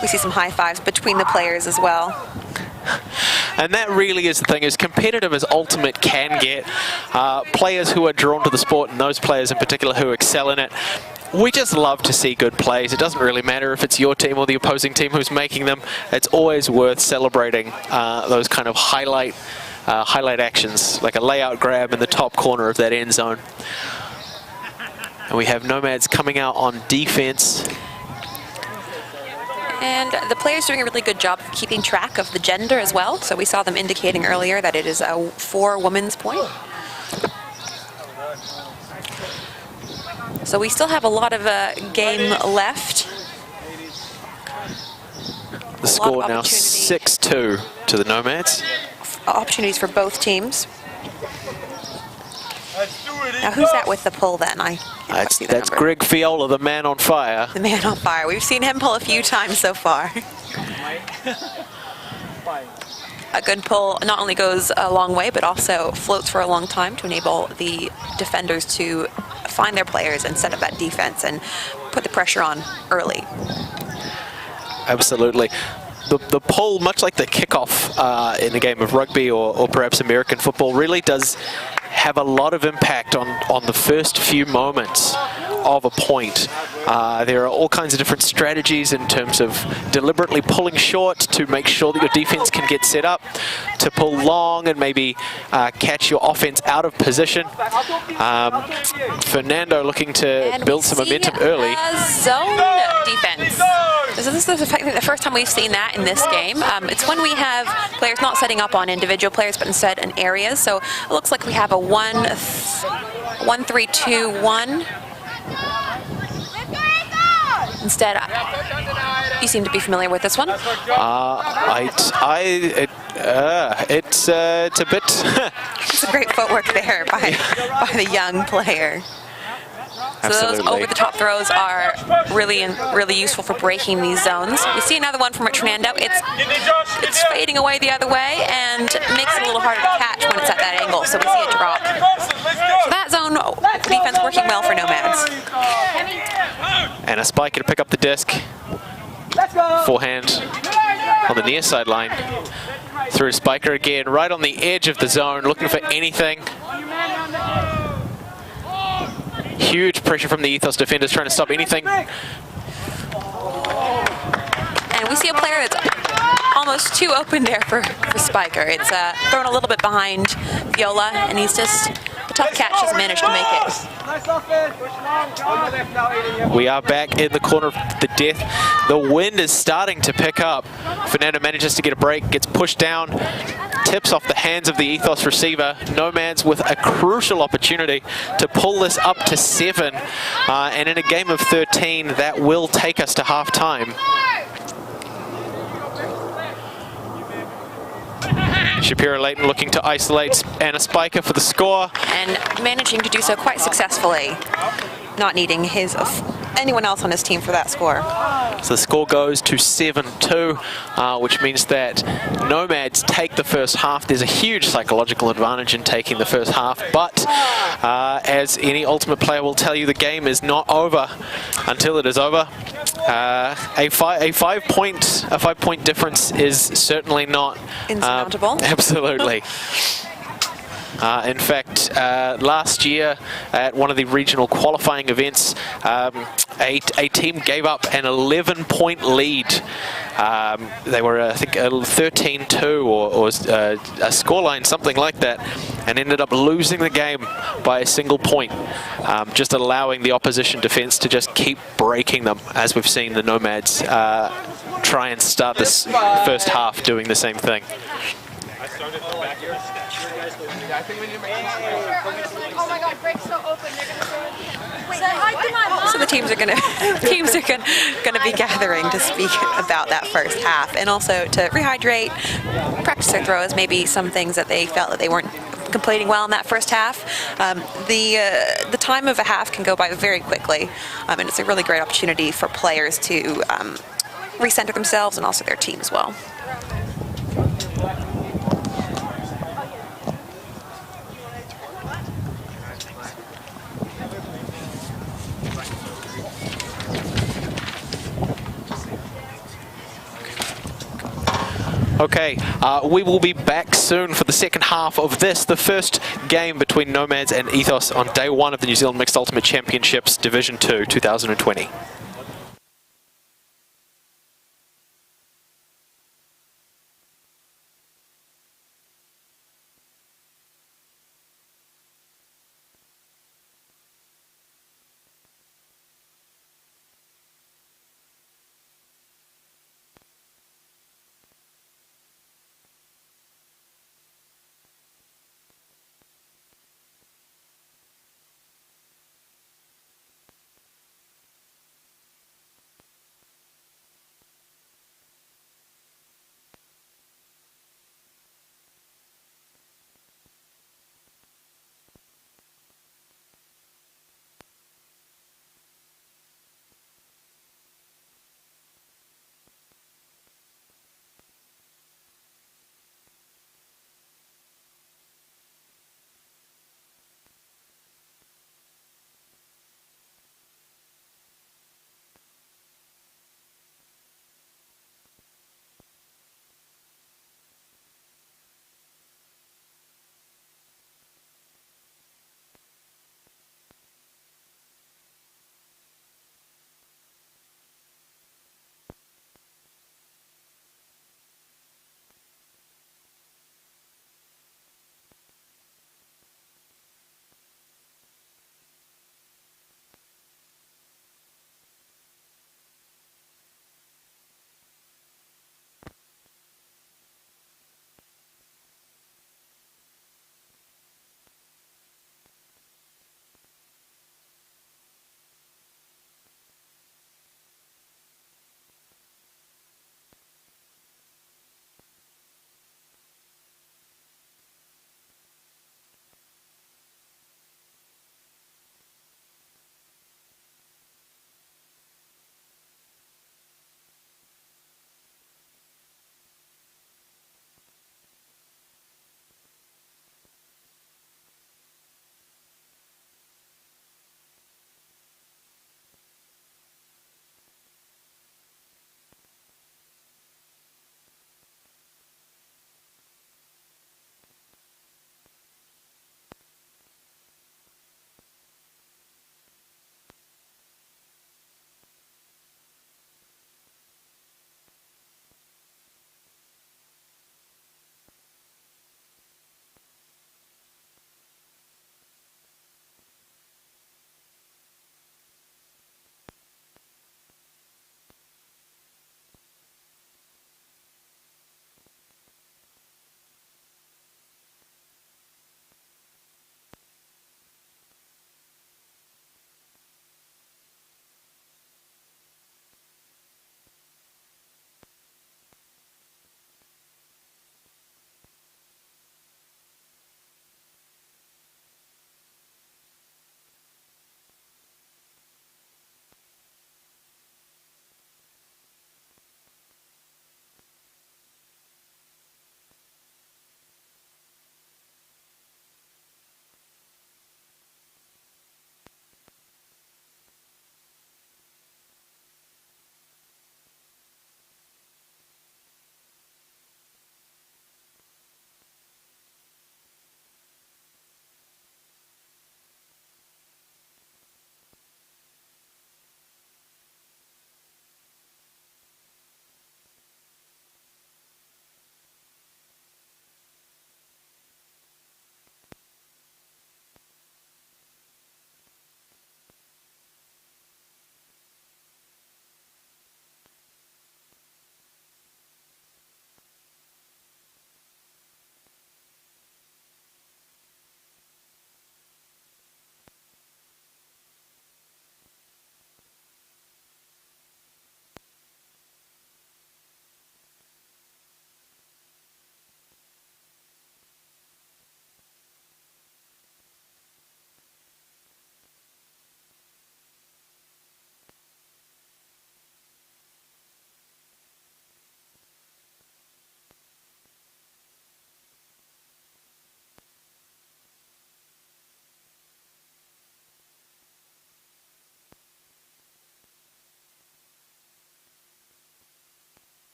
We see some high fives between the players as well. And that really is the thing, as competitive as Ultimate can get, players who are drawn to the sport, and those players in particular who excel in it, we just love to see good plays. It doesn't really matter if it's your team or the opposing team who's making them. It's always worth celebrating those kind of highlight actions, like a layout grab in the top corner of that end zone. And we have Nomads coming out on defense. And the players doing a really good job of keeping track of the gender as well. So we saw them indicating earlier that it is a 4 women's point. So we still have a lot of game left. The score now 6-2 to the Nomads. Opportunities for both teams. Now who's that with the pull then? That's Greg Fiola, the man on fire. The man on fire. We've seen him pull a few times so far. A good pull not only goes a long way, but also floats for a long time to enable the defenders to find their players and set up that defense and put the pressure on early. Absolutely. The pull, much like the kickoff in a game of rugby or perhaps American football, really does have a lot of impact on the first few moments of a point. There are all kinds of different strategies in terms of deliberately pulling short to make sure that your defense can get set up, to pull long and maybe catch your offense out of position. Fernando looking to build some momentum early. Zone defense. So this is the first time we've seen that in this game. It's when we have players not setting up on individual players, but instead in areas. So it looks like we have a 1-3-2-1. Instead, you seem to be familiar with this one. It's a bit. It's a great footwork there by the young player. So Absolutely. those over-the-top throws are really useful for breaking these zones. We see another one from Rich Fernando. It's fading away the other way and makes it a little harder to catch when it's at that angle, so we see a drop. So that zone defense working well for Nomads. And a spiker to pick up the disc. Forehand on the near sideline. Through spiker again, right on the edge of the zone, looking for anything. Huge pressure from the Ethos defenders trying to stop anything. And we see a player that's almost too open there for Spiker. It's thrown a little bit behind Viola, and he's just a tough catch, has managed to make it. We are back in the corner of the death. The wind is starting to pick up. Fernando manages to get a break, gets pushed down, tips off the hands of the Ethos receiver. Nomads with a crucial opportunity to pull this up to 7. And in a game of 13, that will take us to halftime. Shapiro Layton looking to isolate Anna Spiker for the score. And managing to do so quite successfully. Not needing anyone else on his team for that score. So the score goes to 7-2, which means that Nomads take the first half. There's a huge psychological advantage in taking the first half, but as any Ultimate player will tell you, the game is not over until it is over. A five point difference is certainly not insurmountable. Absolutely. In fact, last year at one of the regional qualifying events, a team gave up an 11-point lead. They were, I think, 13-2 or a scoreline, something like that. and ended up losing the game by a single point, just allowing the opposition defense to just keep breaking them, as we've seen the Nomads try and start this first half doing the same thing. Oh my God, break's so open. They're gonna So the teams are gonna be gathering to speak about that first half, and also to rehydrate, practice their throws, maybe some things that they felt that they weren't completing well in that first half. The time of a half can go by very quickly, and it's a really great opportunity for players to recenter themselves and also their team as well. Okay, we will be back soon for the second half of this, the first game between Nomads and Ethos on day one of the New Zealand Mixed Ultimate Championships Division 2 2020.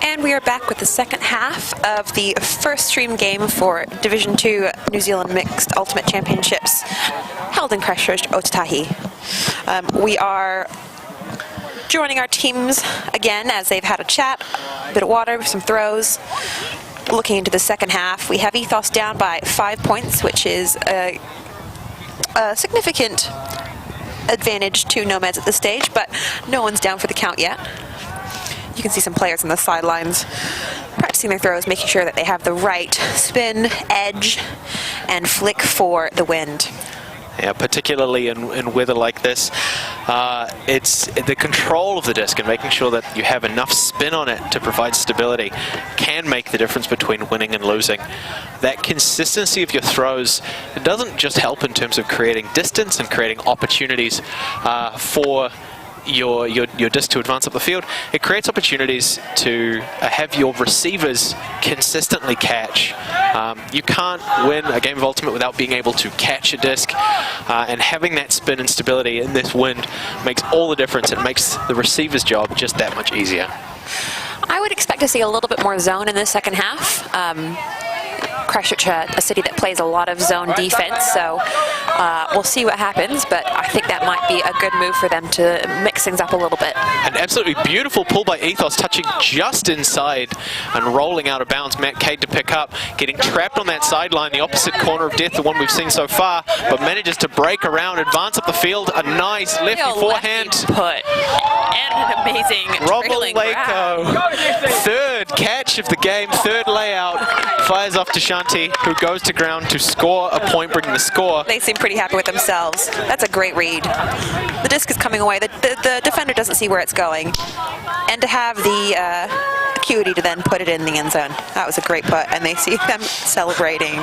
And we are back with the second half of the first stream game for Division 2 New Zealand Mixed Ultimate Championships held in Christchurch, Otautahi. We are joining our teams again as they've had a chat, a bit of water, some throws. Looking into the second half, we have Ethos down by 5 points, which is a significant advantage to Nomads at this stage, but no one's down for the count yet. You can see some players on the sidelines practicing their throws, making sure that they have the right spin, edge, and flick for the wind. Yeah, particularly in weather like this, it's the control of the disc and making sure that you have enough spin on it to provide stability can make the difference between winning and losing. That consistency of your throws, it doesn't just help in terms of creating distance and creating opportunities for your disc to advance up the field. It creates opportunities to have your receivers consistently catch. You can't win a game of Ultimate without being able to catch a disc, and having that spin and stability in this wind makes all the difference. It makes the receiver's job just that much easier. I would expect to see a little bit more zone in the second half. Christchurch, a city that plays a lot of zone defense, so we'll see what happens, but I think that might be a good move for them to mix things up a little bit. An absolutely beautiful pull by Ethos, touching just inside and rolling out of bounds. Matt Cade to pick up, getting trapped on that sideline, the opposite corner of death, the one we've seen so far, but manages to break around, advance up the field, a nice lefty forehand. Put, and an amazing trailing grab. Third catch of the game, third layout, fires off to Shanti, who goes to ground to score a point, bringing the score. They seem pretty happy with themselves. That's a great read. The disc is coming away. The defender doesn't see where it's going. And to have the acuity to then put it in the end zone. That was a great put, and they see them celebrating.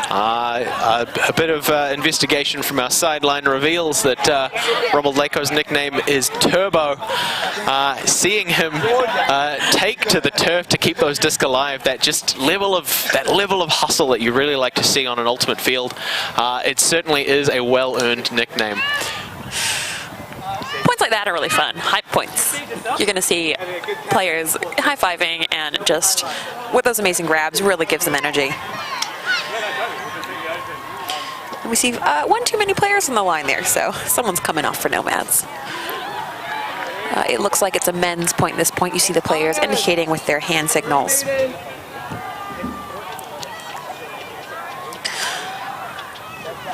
A bit of investigation from our sideline reveals that Rommel Lako's nickname is Turbo. Seeing him take to the turf to keep those discs alive, that level of hustle that you really like to see on an ultimate field, it certainly is a well-earned nickname. Points like that are really fun. Hype points. You're going to see players high-fiving, and just with those amazing grabs really gives them energy. We see one too many players on the line there, so someone's coming off for Nomads. It looks like it's a men's point at this point. You see the players indicating with their hand signals.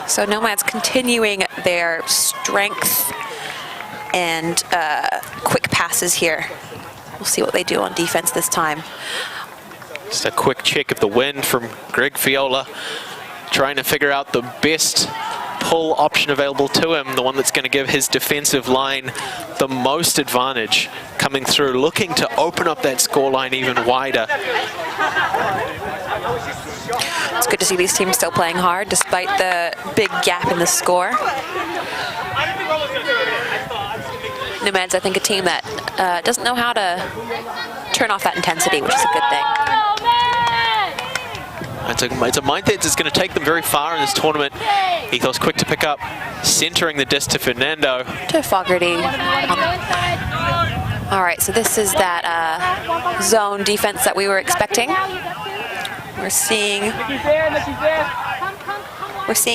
So Nomads continuing their strength and quick passes here. We'll see what they do on defense this time. Just a quick check of the wind from Greg Fiola, trying to figure out the best pull option available to him, the one that's going to give his defensive line the most advantage coming through, looking to open up that scoreline even wider. It's good to see these teams still playing hard despite the big gap in the score. Nomads, I think, a team that doesn't know how to turn off that intensity, which is a good thing. It's a mindset that's going to take them very far in this tournament. Ethos quick to pick up, centering the disc to Fernando. To Fogarty. All right, so this is that zone defense that we were expecting. We're seeing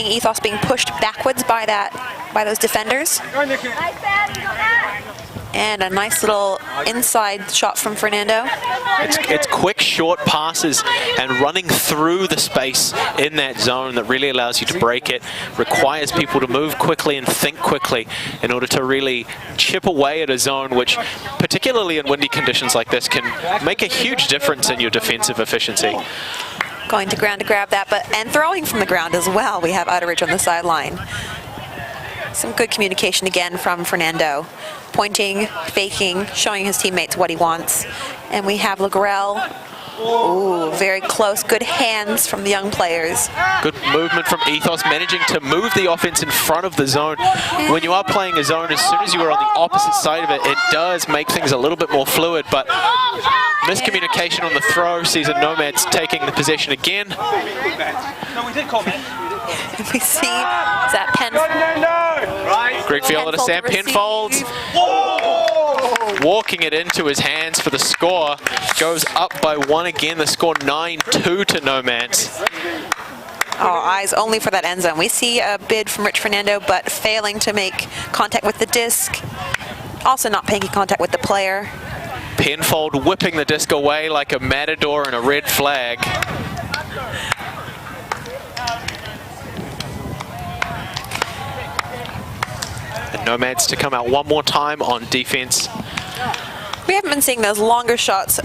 Ethos being pushed backwards by those defenders. And a nice little inside shot from Fernando. It's quick, short passes and running through the space in that zone that really allows you to break it. Requires people to move quickly and think quickly in order to really chip away at a zone, which, particularly in windy conditions like this, can make a huge difference in your defensive efficiency. Going to ground to grab that, and throwing from the ground as well. We have Utteridge on the sideline. Some good communication again from Fernando. Pointing, faking, showing his teammates what he wants. And we have Lagrell. Ooh, very close. Good hands from the young players. Good movement from Ethos, managing to move the offense in front of the zone. When you are playing a zone, as soon as you are on the opposite side of it, it does make things a little bit more fluid, but miscommunication on the throw sees the Nomads taking the possession again. We see that Penn. Greg Fiola to Sam Penfold. walking it into his hands for the score. Goes up by 1 again. The score 9-2 to Nomads. Oh, eyes only for that end zone. We see a bid from Rich Fernando, but failing to make contact with the disc. Also not making contact with the player. Penfold whipping the disc away like a matador and a red flag. The Nomads to come out one more time on defense. We haven't been seeing those longer shots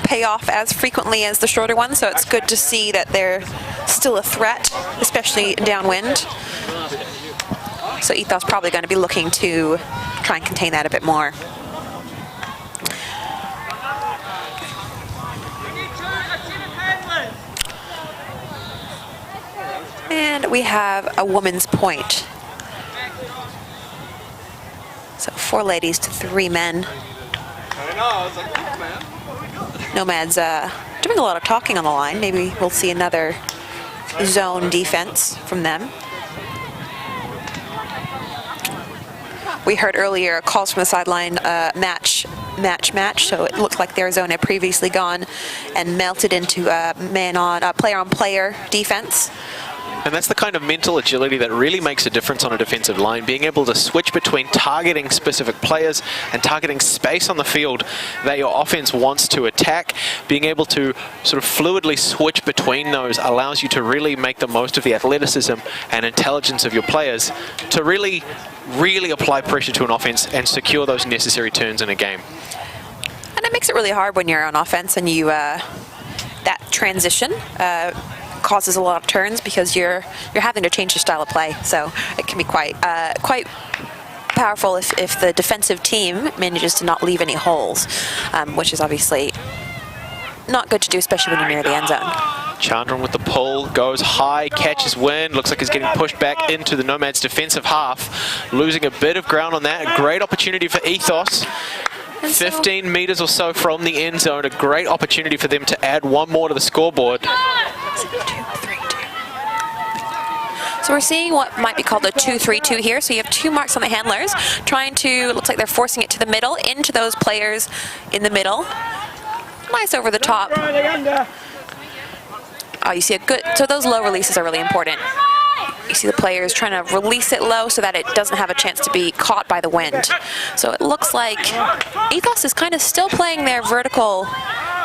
pay off as frequently as the shorter ones, so it's good to see that they're still a threat, especially downwind. So Ethos probably going to be looking to try and contain that a bit more. And we have a woman's point. So 4 ladies to 3 men. Nomads doing a lot of talking on the line. Maybe we'll see another zone defense from them. We heard earlier calls from the sideline, match. So it looked like their zone had previously gone and melted into player-on-player defense. And that's the kind of mental agility that really makes a difference on a defensive line, being able to switch between targeting specific players and targeting space on the field that your offense wants to attack. Being able to sort of fluidly switch between those allows you to really make the most of the athleticism and intelligence of your players to really apply pressure to an offense and secure those necessary turns in a game. And it makes it really hard when you're on offense and you that transition causes a lot of turns because you're having to change your style of play. So it can be quite powerful if the defensive team manages to not leave any holes, which is obviously not good to do, especially when you're near the end zone. Chandran with the pull, goes high, catches wind, looks like he's getting pushed back into the Nomads' defensive half, losing a bit of ground on that. Great opportunity for Ethos. 15 meters or so from the end zone, a great opportunity for them to add one more to the scoreboard. So we're seeing what might be called a 2-3-2 here. So you have 2 marks on the handlers, trying to, looks like they're forcing it to the middle, into those players in the middle. Nice over the top. Oh, you see a good, so those low releases are really important. You see the players trying to release it low so that it doesn't have a chance to be caught by the wind. So it looks like Ethos is kind of still playing their vertical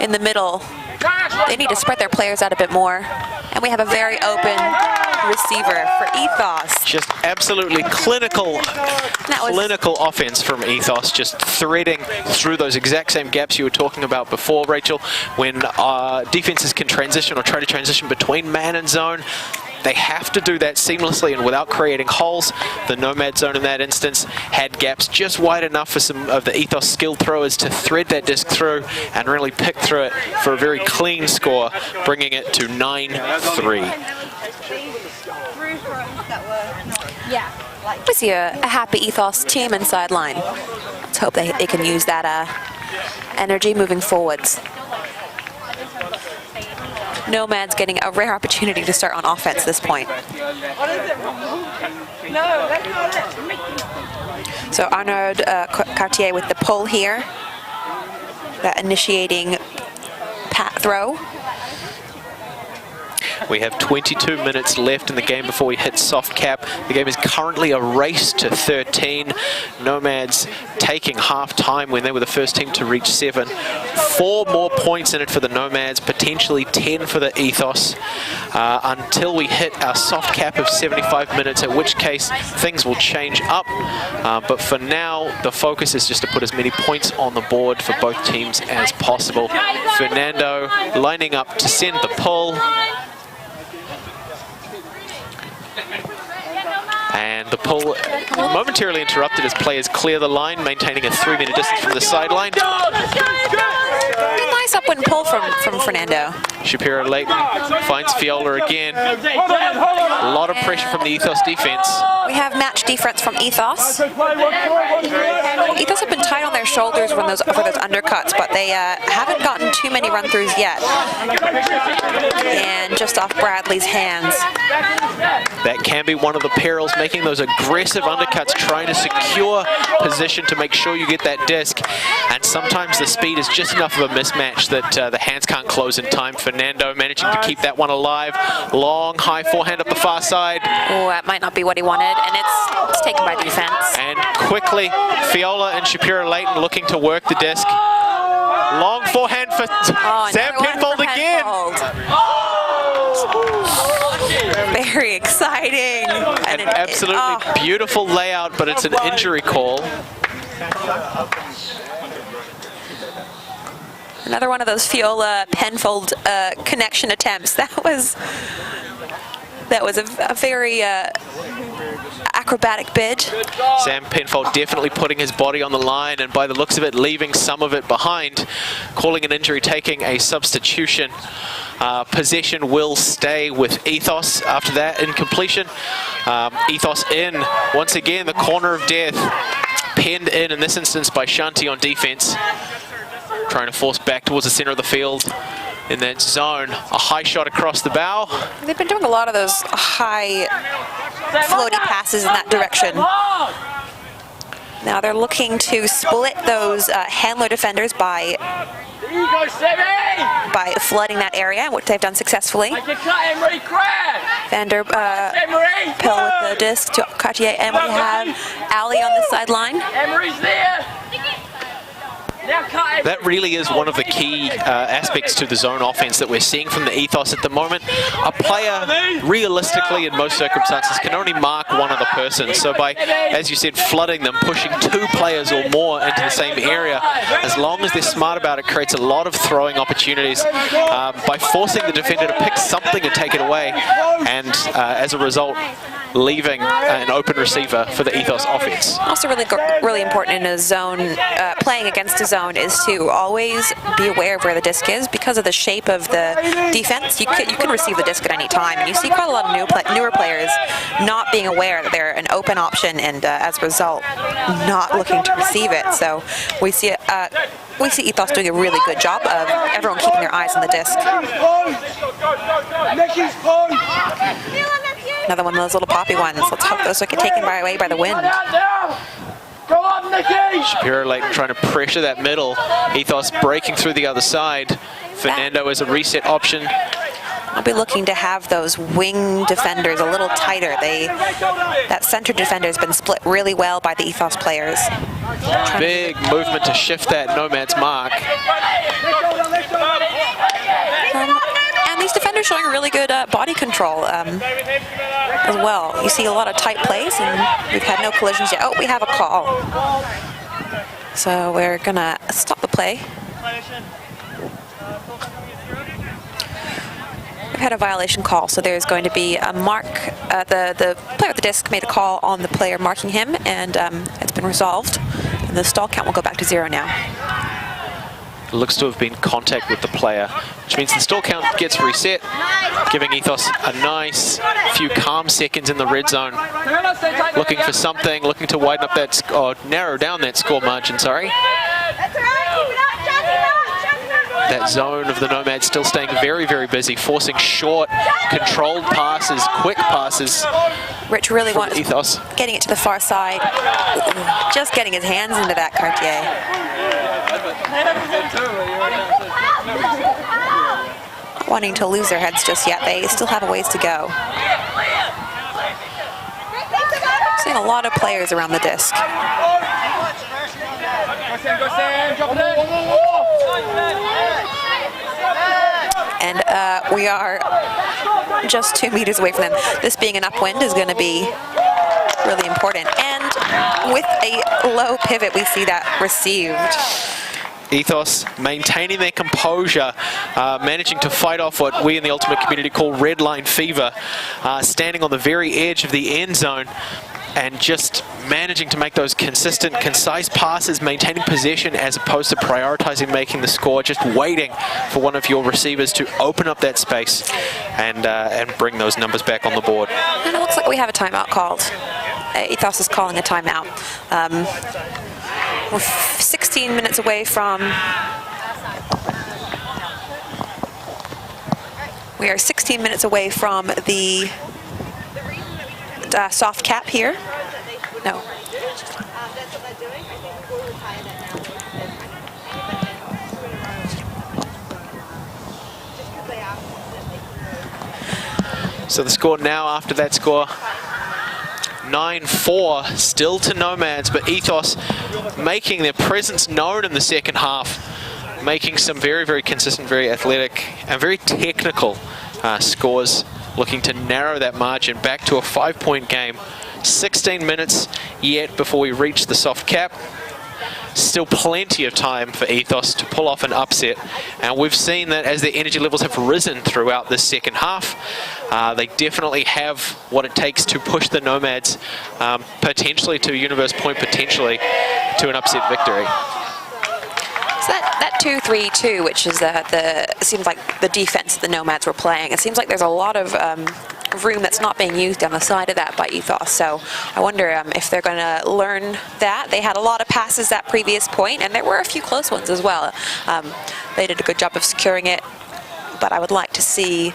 in the middle. They need to spread their players out a bit more. And we have a very open receiver for Ethos. Just absolutely clinical offense from Ethos, just threading through those exact same gaps you were talking about before, Rachel, when defenses can transition or try to transition between man and zone. They have to do that seamlessly and without creating holes. The Nomad zone in that instance had gaps just wide enough for some of the Ethos skilled throwers to thread that disc through and really pick through it for a very clean score, bringing it to 9-3. We see a happy Ethos team and sideline. Let's hope they can use that energy moving forwards. Nomads getting a rare opportunity to start on offense at this point. So Arnaud Cartier with the pull here, that initiating throw. We have 22 minutes left in the game before we hit soft cap. The game is currently a race to 13. Nomads taking half time when they were the first team to reach 7. 4 more points in it for the Nomads, potentially 10 for the Ethos, until we hit our soft cap of 75 minutes, at which case things will change up. But for now, the focus is just to put as many points on the board for both teams as possible. Fernando lining up to send the pull. And the pull momentarily interrupted as players clear the line, maintaining a 3-meter distance from the sideline. Nice upwind pull from Fernando. Shapiro Leighton finds Fiola again. A lot of pressure from the Ethos defense. We have match defense from Ethos. Ethos have been tight on their shoulders for those undercuts, but they haven't gotten too many run-throughs yet. And just off Bradley's hands. That can be one of the perils, making those aggressive undercuts, trying to secure position to make sure you get that disc. And sometimes the speed is just enough of a mismatch that the hands can't close in time. Fernando managing to keep that one alive. Long, high forehand up the far side. Oh, that might not be what he wanted, and it's taken by defense. And quickly, Fiola and Shapiro Leighton looking to work the disc. Long forehand for Sam Penfold again. Very exciting. An absolutely beautiful layout, but it's an injury call. Another one of those Fiola Penfold connection attempts. That was a very acrobatic bid. Sam Penfold definitely putting his body on the line, and by the looks of it, leaving some of it behind. Calling an injury, taking a substitution. Possession will stay with Ethos after that in completion. Ethos in, once again, the corner of death. Penned in this instance by Shanti on defense. Trying to force back towards the center of the field in that zone. A high shot across the bow. They've been doing a lot of those high floaty passes in that direction. Now they're looking to split those handler defenders by flooding that area, which they've done successfully. Vander Pill with the disc to Cartier, and we have Ali on the sideline. That really is one of the key aspects to the zone offense that we're seeing from the Ethos at the moment. A player, realistically, in most circumstances, can only mark one other person. So by, as you said, flooding them, pushing two players or more into the same area, as long as they're smart about it, creates a lot of throwing opportunities by forcing the defender to pick something and take it away. And as a result, leaving an open receiver for the Ethos offense. Also really important in a zone, playing against a zone, is to always be aware of where the disc is. Because of the shape of the defense, you can receive the disc at any time. And you see quite a lot of newer players not being aware that they're an open option, and as a result, not looking to receive it. So we see Ethos doing a really good job of everyone keeping their eyes on the disc. Another one of those little poppy ones. Let's hope those don't get taken away by the wind. Shapiro Leighton trying to pressure that middle. Ethos breaking through the other side. Fernando as a reset option. I'll be looking to have those wing defenders a little tighter. That center defender has been split really well by the Ethos players. Big movement to shift that Nomads mark. And these defenders showing really good body control as well. You see a lot of tight plays, and we've had no collisions yet. Oh, we have a call. So we're gonna stop the play. We've had a violation call, so there's going to be a mark. The player with the disc made a call on the player marking him, and it's been resolved. And the stall count will go back to 0 now. Looks to have been contact with the player, which means the stall count gets reset, giving Ethos a nice few calm seconds in the red zone. Looking for something, looking to widen up that, or narrow down that score margin, sorry. That zone of the Nomads still staying very, very busy, forcing short, controlled passes, quick passes. Rich really wants Ethos. Getting it to the far side. Just getting his hands into that, Cartier. Wanting to lose their heads just yet. They still have a ways to go. Seeing a lot of players around the disc. And we are just 2 meters away from them. This being an upwind is going to be really important. And with a low pivot, we see that received. Ethos maintaining their composure, managing to fight off what we in the Ultimate community call red line fever, standing on the very edge of the end zone. and just managing to make those consistent, concise passes, maintaining possession as opposed to prioritizing making the score, just waiting for one of your receivers to open up that space and bring those numbers back on the board. And it looks like we have a timeout called. Ethos is calling a timeout. We're 16 minutes away from... We are 16 minutes away from the soft cap here. No. So the score now after that score, 9-4, still to Nomads, but Ethos making their presence known in the second half, making some very, very consistent, very athletic and very technical scores, looking to narrow that margin back to a 5-point game. 16 minutes yet before we reach the soft cap. Still plenty of time for Ethos to pull off an upset, and we've seen that as their energy levels have risen throughout this second half. They definitely have what it takes to push the Nomads potentially to Universe Point, potentially to an upset victory. So that 2-3-2, which is seems like the defense the Nomads were playing, it seems like there's a lot of room that's not being used on the side of that by Ethos. So I wonder if they're going to learn that. They had a lot of passes that previous point, and there were a few close ones as well. They did a good job of securing it, but I would like to see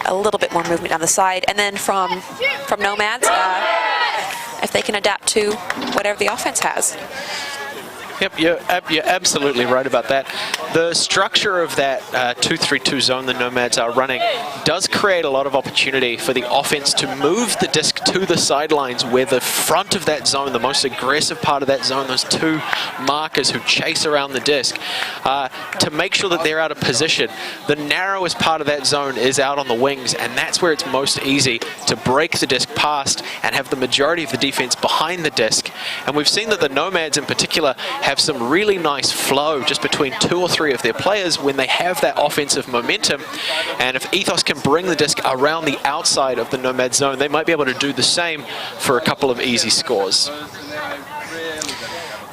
a little bit more movement down the side. And then from Nomads, if they can adapt to whatever the offense has. Yep, you're absolutely right about that. The structure of that 2-3-2 zone the Nomads are running does create a lot of opportunity for the offense to move the disc to the sidelines, where the front of that zone, the most aggressive part of that zone, those two markers who chase around the disc, to make sure that they're out of position. The narrowest part of that zone is out on the wings, and that's where it's most easy to break the disc past and have the majority of the defense behind the disc. And we've seen that the Nomads in particular have some really nice flow just between 2 or 3 of their players when they have that offensive momentum. And if Ethos can bring the disc around the outside of the Nomad zone, they might be able to do the same for a couple of easy scores.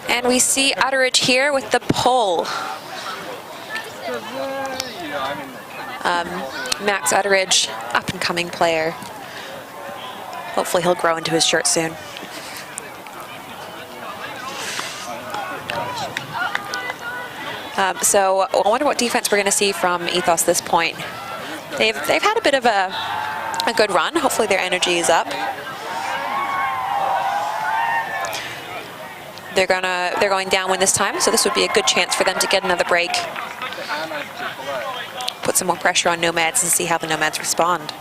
And we see Utteridge here with the pull. Max Utteridge, up-and-coming player. Hopefully he'll grow into his shirt soon. So I wonder what defense we're going to see from Ethos this point. They've had a bit of a good run. Hopefully their energy is up. They're going downwind this time, so this would be a good chance for them to get another break. Put some more pressure on Nomads and see how the Nomads respond.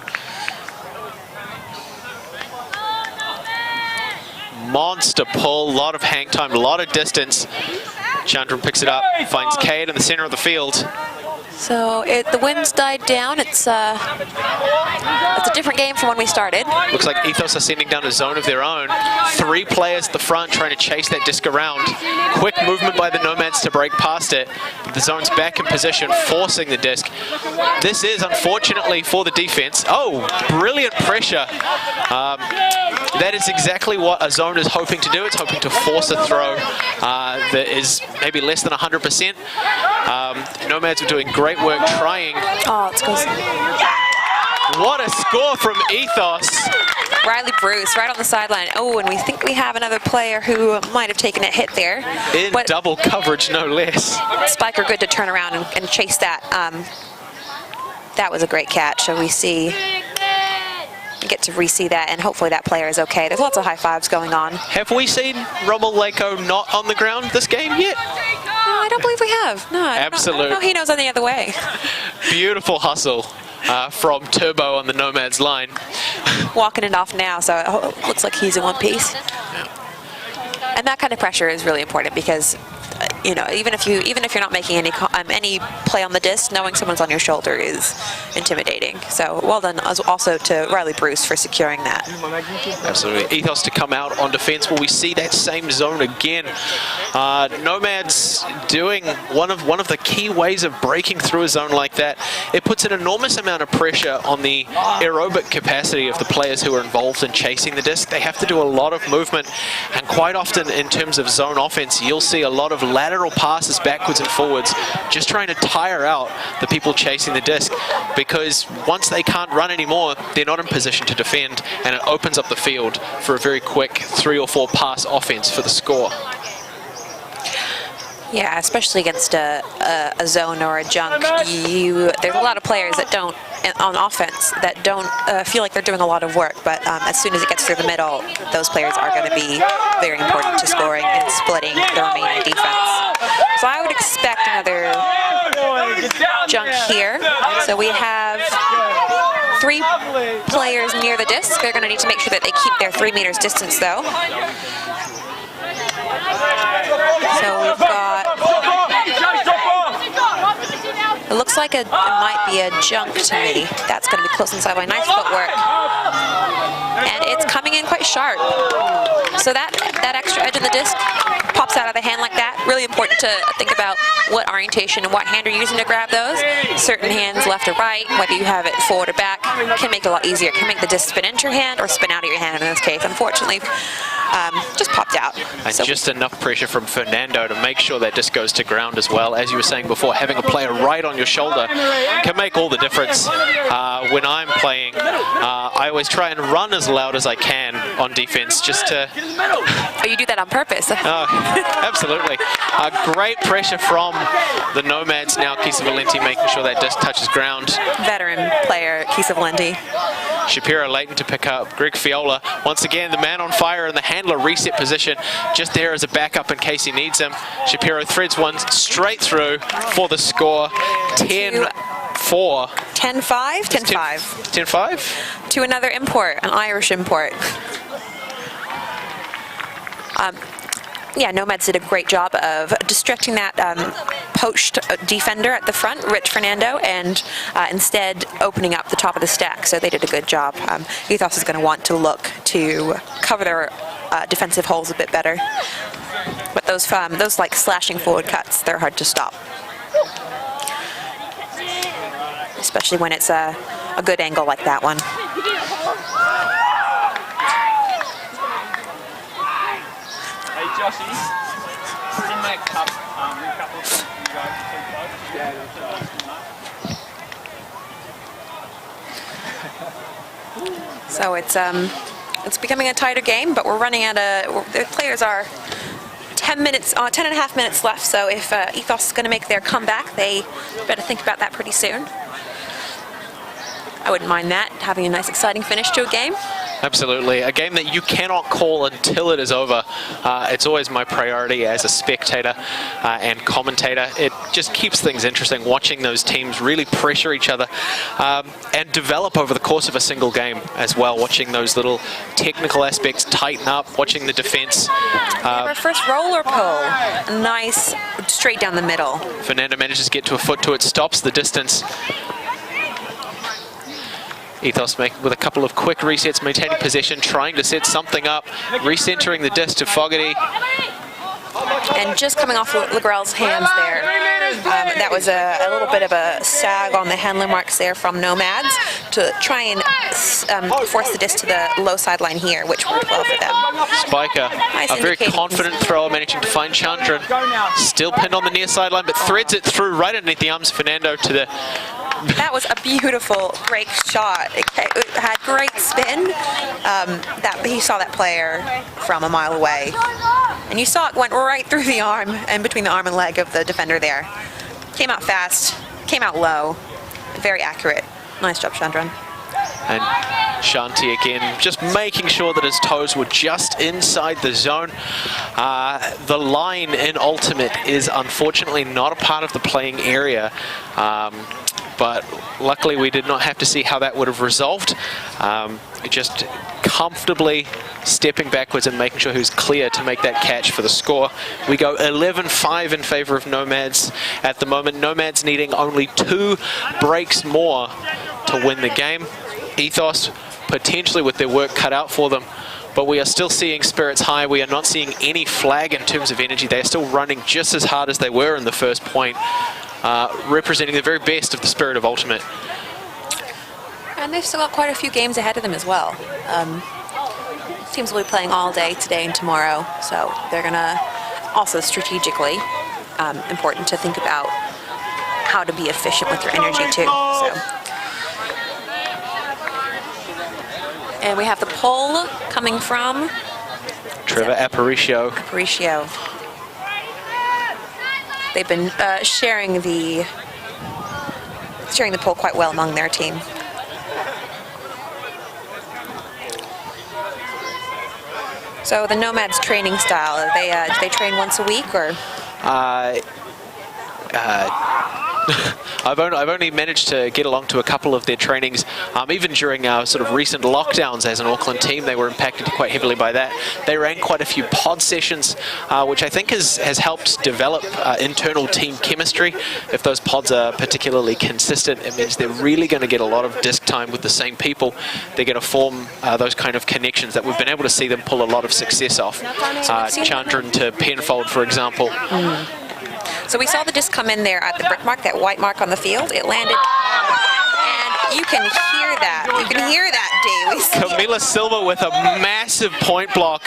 Monster pull, a lot of hang time, a lot of distance. Chandran picks it up, finds Cade in the center of the field. So the wind's died down. It's a different game from when we started. Looks like Ethos are sending down a zone of their own. 3 players at the front trying to chase that disc around. Quick movement by the Nomads to break past it. The zone's back in position, forcing the disc. This is, unfortunately, for the defense. Oh, brilliant pressure. That is exactly what a zone is hoping to do. It's hoping to force a throw that is maybe less than 100%. Nomads are doing great work trying. Oh, it's close. What a score from Ethos. Riley Bruce right on the sideline. Oh, and we think we have another player who might have taken a hit there. In double coverage, no less. Spiker good to turn around and chase that. That was a great catch. So we get to re-see that, and hopefully that player is okay. There's lots of high fives going on. Have we seen Rommel Lako not on the ground this game yet? No, I don't believe we have. No, absolutely. I don't know he knows any other way. Beautiful hustle from Turbo on the Nomads line. Walking it off now, so it looks like he's in one piece. Yeah. And that kind of pressure is really important because you know, even if you're not making any play on the disc, knowing someone's on your shoulder is intimidating. So well done also to Riley Bruce for securing that. Absolutely. Ethos to come out on defense. Will we see that same zone again? Nomads doing one of the key ways of breaking through a zone like that. It puts an enormous amount of pressure on the aerobic capacity of the players who are involved in chasing the disc. They have to do a lot of movement, and quite often in terms of zone offense, you'll see a lot of lateral passes backwards and forwards, just trying to tire out the people chasing the disc, because once they can't run anymore, they're not in position to defend, and it opens up the field for a very quick 3 or 4 pass offense for the score. Yeah, especially against a zone or a junk, there's a lot of players that don't, on offense, that don't feel like they're doing a lot of work, but as soon as it gets through the middle, those players are going to be very important to scoring and splitting the remaining defense. So I would expect another junk here. So we have 3 players near the disc. They're going to need to make sure that they keep their 3 meters distance, though. So we've got, it looks like it might be a junk to me. That's going to be close inside by nice footwork. And it's coming in quite sharp. So that extra edge of the disc pops out of the hand like that. Really important to think about what orientation and what hand you're using to grab those. Certain hands, left or right, whether you have it forward or back, can make it a lot easier. Can make the disc spin into your hand or spin out of your hand in this case. Unfortunately, just popped out. And so just enough pressure from Fernando to make sure that disc goes to ground as well. As you were saying before, having a player right on your shoulder can make all the difference. When I'm playing, I always try and run as loud as I can on defense, just to... Oh, you do that on purpose? Oh, absolutely. Great pressure from the Nomads now. Kisa Valenti making sure that disc touches ground. Veteran player, Kisa Valenti. Shapiro Leighton to pick up. Greg Fiola, once again, the man on fire in the handler reset position, just there as a backup in case he needs him. Shapiro threads one straight through for the score. 10-4. 10-5? 10-5. 10-5? To another import, an Irish import. Yeah, Nomads did a great job of distracting that poached defender at the front, Rich Fernando, and instead opening up the top of the stack. So they did a good job. Ethos is going to want to look to cover their defensive holes a bit better. But those like slashing forward cuts, they're hard to stop. Especially when it's a good angle like that one. Joshy, in that cup, recouple you guys. So it's becoming a tighter game, but we're running at the players are 10 and a half minutes left. So if Ethos is going to make their comeback, they better think about that pretty soon. I wouldn't mind that, having a nice exciting finish to a game. Absolutely. A game that you cannot call until it is over. It's always my priority as a spectator and commentator. It just keeps things interesting, watching those teams really pressure each other and develop over the course of a single game as well, watching those little technical aspects tighten up, watching the defense. Our first roller pull. Nice, straight down the middle. Fernando manages to get to a foot to it, stops the distance. Ethos with a couple of quick resets, maintaining possession, trying to set something up, recentering the disc to Fogarty. And just coming off Legrel's hands there, that was a little bit of a sag on the handler marks there from Nomads to try and force the disc to the low sideline here, which worked well for them. Spiker, nice a very confident thrower, managing to find Chandran. Still pinned on the near sideline, but threads it through right underneath the arms of Fernando to the... That was a beautiful break shot. It had great spin. He saw that player from a mile away. And you saw it went right through the arm and between the arm and leg of the defender there. Came out fast, came out low, very accurate. Nice job, Chandran. And Shanti again, just making sure that his toes were just inside the zone. The line in Ultimate is unfortunately not a part of the playing area. but luckily we did not have to see how that would have resolved. Just comfortably stepping backwards and making sure he was clear to make that catch for the score. We go 11-5 in favor of Nomads at the moment. Nomads needing only 2 breaks more to win the game. Ethos potentially with their work cut out for them, but we are still seeing spirits high. We are not seeing any flag in terms of energy. They are still running just as hard as they were in the first point, representing the very best of the spirit of Ultimate. And they've still got quite a few games ahead of them as well. Teams will be playing all day today and tomorrow, so they're gonna also strategically important to think about how to be efficient with your energy too. So. And we have the poll coming from Trevor Aparicio. They've been sharing the poll quite well among their team. So the Nomads training style, do they train once a week or? I've only managed to get along to a couple of their trainings, even during our sort of recent lockdowns as an Auckland team. They were impacted quite heavily by that. They ran quite a few pod sessions, which I think has helped develop internal team chemistry. If those pods are particularly consistent, it means they're really going to get a lot of disc time with the same people. They're going to form those kind of connections that we've been able to see them pull a lot of success off. Chandran to Penfold, for example. So we saw the disc come in there at the brick mark, that white mark on the field. It landed, and you can hear that. You can hear that, Dave. Camila Silva with a massive point block.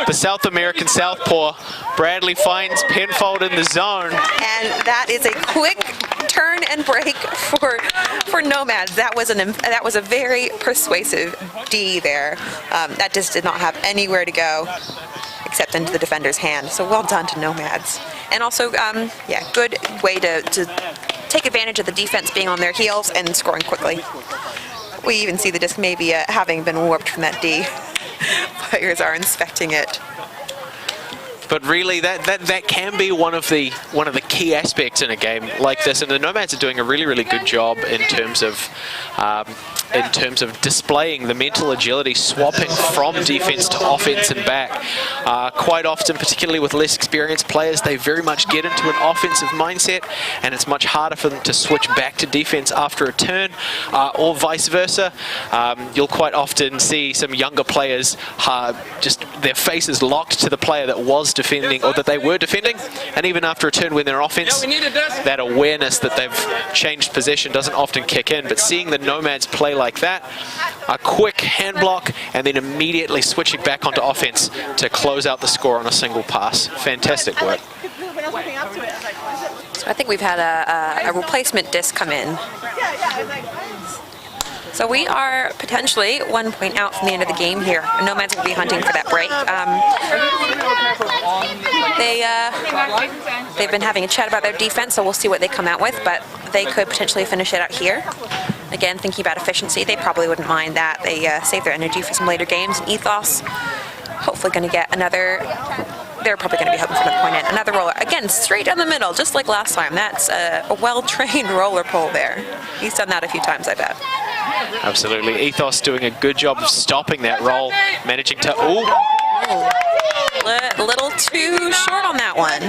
The South American southpaw. Bradley finds Penfold in the zone. And that is a quick turn and break for Nomads. That was a very persuasive D there. That disc did not have anywhere to go except into the defender's hand. So well done to Nomads. And also, yeah, good way to take advantage of the defense being on their heels and scoring quickly. We even see the disc maybe having been warped from that D. Players are inspecting it. But really, that can be one of the key aspects in a game like this, and the Nomads are doing a really good job in terms of displaying the mental agility, swapping from defense to offense and back. Quite often, particularly with less experienced players, they very much get into an offensive mindset, and it's much harder for them to switch back to defense after a turn, or vice versa. You'll quite often see some younger players just their faces locked to the player that was defending, or that they were defending, and even after a turn when they're offense, that awareness that they've changed possession doesn't often kick in. But seeing the Nomads play like that, a quick hand block and then immediately switching back onto offense to close out the score on a single pass. Fantastic work. So I think we've had a replacement disc come in. So we are potentially 1 point out from the end of the game here. Nomads will be hunting for that break. They've been having a chat about their defense, so we'll see what they come out with, but they could potentially finish it out here. Again, thinking about efficiency, they probably wouldn't mind that. They save their energy for some later games. And Ethos, hopefully going to get another. They're probably going to be hoping for another point in. Another roller. Again, straight down the middle, just like last time. That's a well-trained roller pull there. He's done that a few times, I bet. Absolutely. Ethos doing a good job of stopping that roll, managing to... A little too short on that one.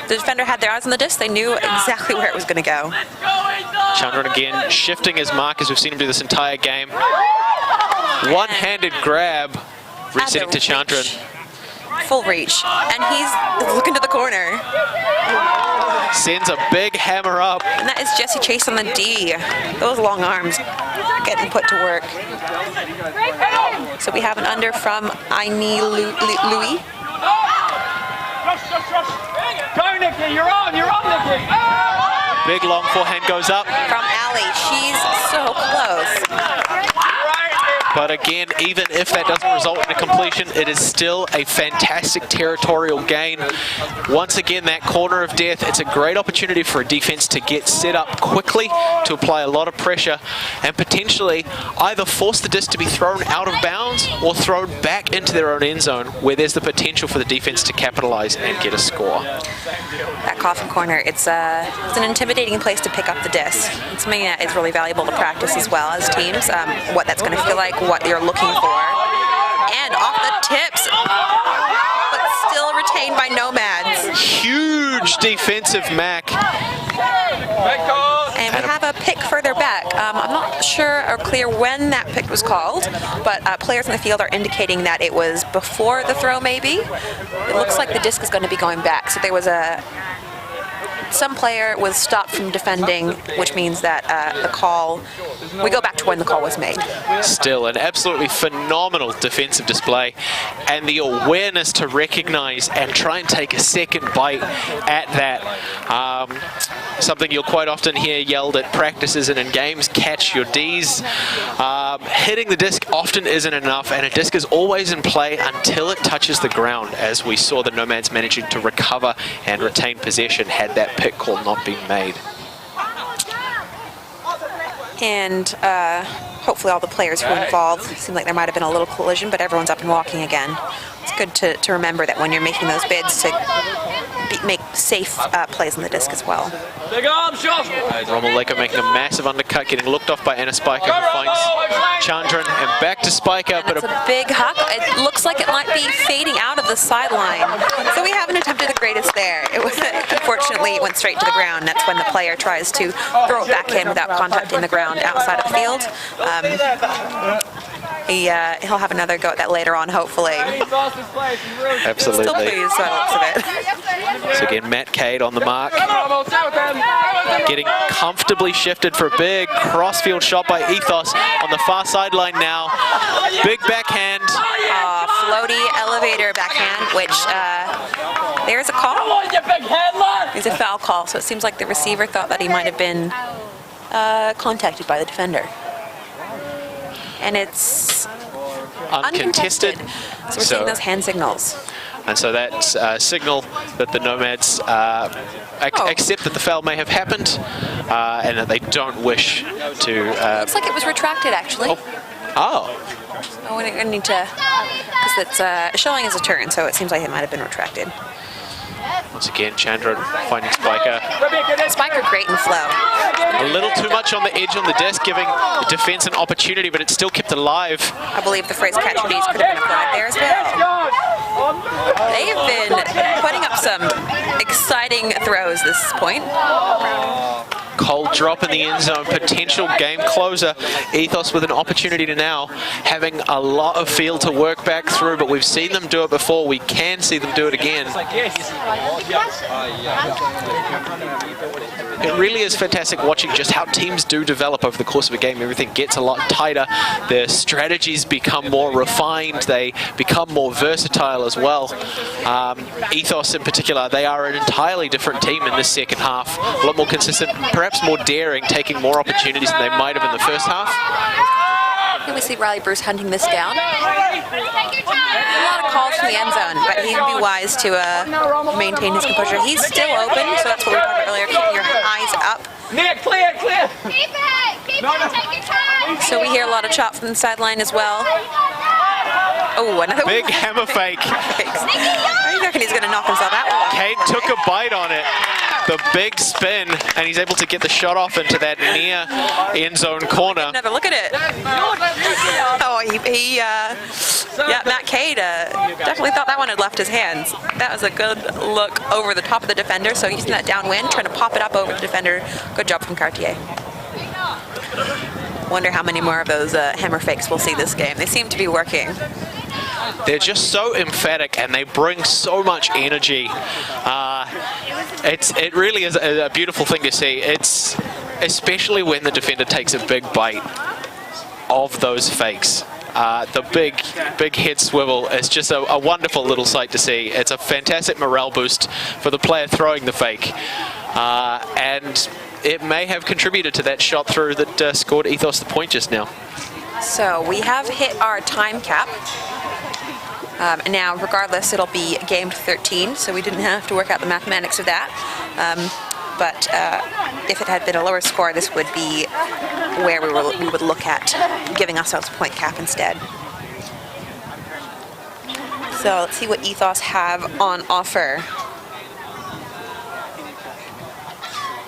The defender had their eyes on the disc. They knew exactly where it was going to go. Chandran again shifting his mark, as we've seen him do this entire game. One-handed grab, resetting to Chandran. Full reach, and he's looking to the corner. Sends a big hammer up. And that is Jesse Chase on the D. Those long arms getting put to work. So we have an under from Aini Louis. Go, Nikki, you're on, Nikki. Big long forehand goes up. From Ali, she's so close. But again, even if that doesn't result in a completion, it is still a fantastic territorial gain. Once again, that corner of death, it's a great opportunity for a defense to get set up quickly, to apply a lot of pressure, and potentially either force the disc to be thrown out of bounds or thrown back into their own end zone, where there's the potential for the defense to capitalize and get a score. That coffin corner, it's an intimidating place to pick up the disc. It's something that is really valuable to practice as well as teams, what that's going to feel like, what you're looking for. And off the tips, but still retained by Nomads. Huge defensive MAC. And we have a pick further back. I'm not sure or clear when that pick was called, but players in the field are indicating that it was before the throw, maybe. It looks like the disc is going to be going back. So there was some player was stopped from defending, which means that the call, we go back to when the call was made. Still an absolutely phenomenal defensive display, and the awareness to recognize and try and take a second bite at that. Something you'll quite often hear yelled at practices and in games, catch your Ds. Hitting the disc often isn't enough, and a disc is always in play until it touches the ground, as we saw the Nomads managing to recover and retain possession had that pick call not been made. And hopefully all the players who were involved, seemed like there might have been a little collision, but everyone's up and walking again. It's good to remember that when you're making those bids to make safe plays on the disc as well. Big arm shot! Rommel Leko making a massive undercut, getting looked off by Anna Spiker, who finds Chandran, and back to Spiker. And it's a big huck. It looks like it might be fading out of the sideline. So we haven't attempted the greatest there. It was, unfortunately, it went straight to the ground. That's when the player tries to throw it back in without contacting the ground outside of the field. He'll have another go at that later on, hopefully. Absolutely. Still pleased by the looks of it. So again, Matt Cade on the mark, getting comfortably shifted for a big crossfield shot by Ethos on the far sideline now. Big backhand. Floaty elevator backhand, which there's a call. It's a foul call, so it seems like the receiver thought that he might have been contacted by the defender. And it's uncontested. So we're seeing those hand signals. And so that's a signal that the Nomads accept that the foul may have happened and that they don't wish to... looks like it was retracted, actually. Oh. I need to... Because it's showing as a turn, so it seems like it might have been retracted. Once again, Chandran finding Spiker. Spiker great in flow. A little too much on the edge on the disc, giving the defense an opportunity, but it's still kept alive. I believe the phrase catch your Ds could have been applied there as well. They've been putting up some exciting throws this point. Cold drop in the end zone, potential game closer. Ethos with an opportunity to now having a lot of field to work back through, but we've seen them do it before. We can see them do it again. It really is fantastic watching just how teams do develop over the course of a game. Everything gets a lot tighter. Their strategies become more refined. They become more versatile as well. Ethos in particular, they are an entirely different team in this second half. A lot more consistent, perhaps more daring, taking more opportunities than they might have in the first half. Here we see Riley Bruce hunting this down. A lot of calls from the end zone, but he'd be wise to maintain his composure. He's still open, so that's what we were talking about earlier, keeping your eyes up. Clear, clear! Keep it, take your time. So we hear a lot of chop from the sideline as well. Oh, another big hammer fake. I reckon he's going to knock himself out. Cade took a bite on it. The big spin, and he's able to get the shot off into that near end zone corner. Another look at it. Oh, yeah, Matt Cade definitely thought that one had left his hands. That was a good look over the top of the defender, so using that downwind, trying to pop it up over the defender. Good job from Cartier. Wonder how many more of those hammer fakes we'll see this game. They seem to be working. They're just so emphatic, and they bring so much energy. It really is a beautiful thing to see. It's especially when the defender takes a big bite of those fakes. The big head swivel is just a wonderful little sight to see. It's a fantastic morale boost for the player throwing the fake. And it may have contributed to that shot through that scored Ethos the point just now. So we have hit our time cap. Now, regardless, it'll be game 13, so we didn't have to work out the mathematics of that. But if it had been a lower score, this would be where we would look at giving ourselves a point cap instead. So let's see what Ethos have on offer.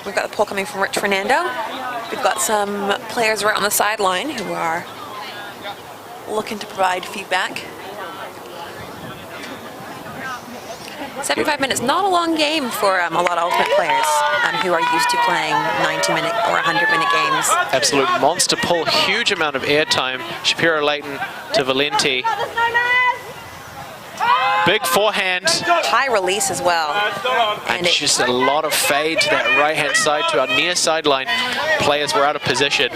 We've got the poll coming from Rich Fernando. We've got some players right on the sideline who are looking to provide feedback. 75 minutes, not a long game for a lot of Ultimate players who are used to playing 90-minute or 100-minute games. Absolute monster pull, huge amount of airtime. Shapiro Leighton to Valenti. Big forehand. High release as well. And just a lot of fade to that right-hand side to our near sideline. Players were out of position.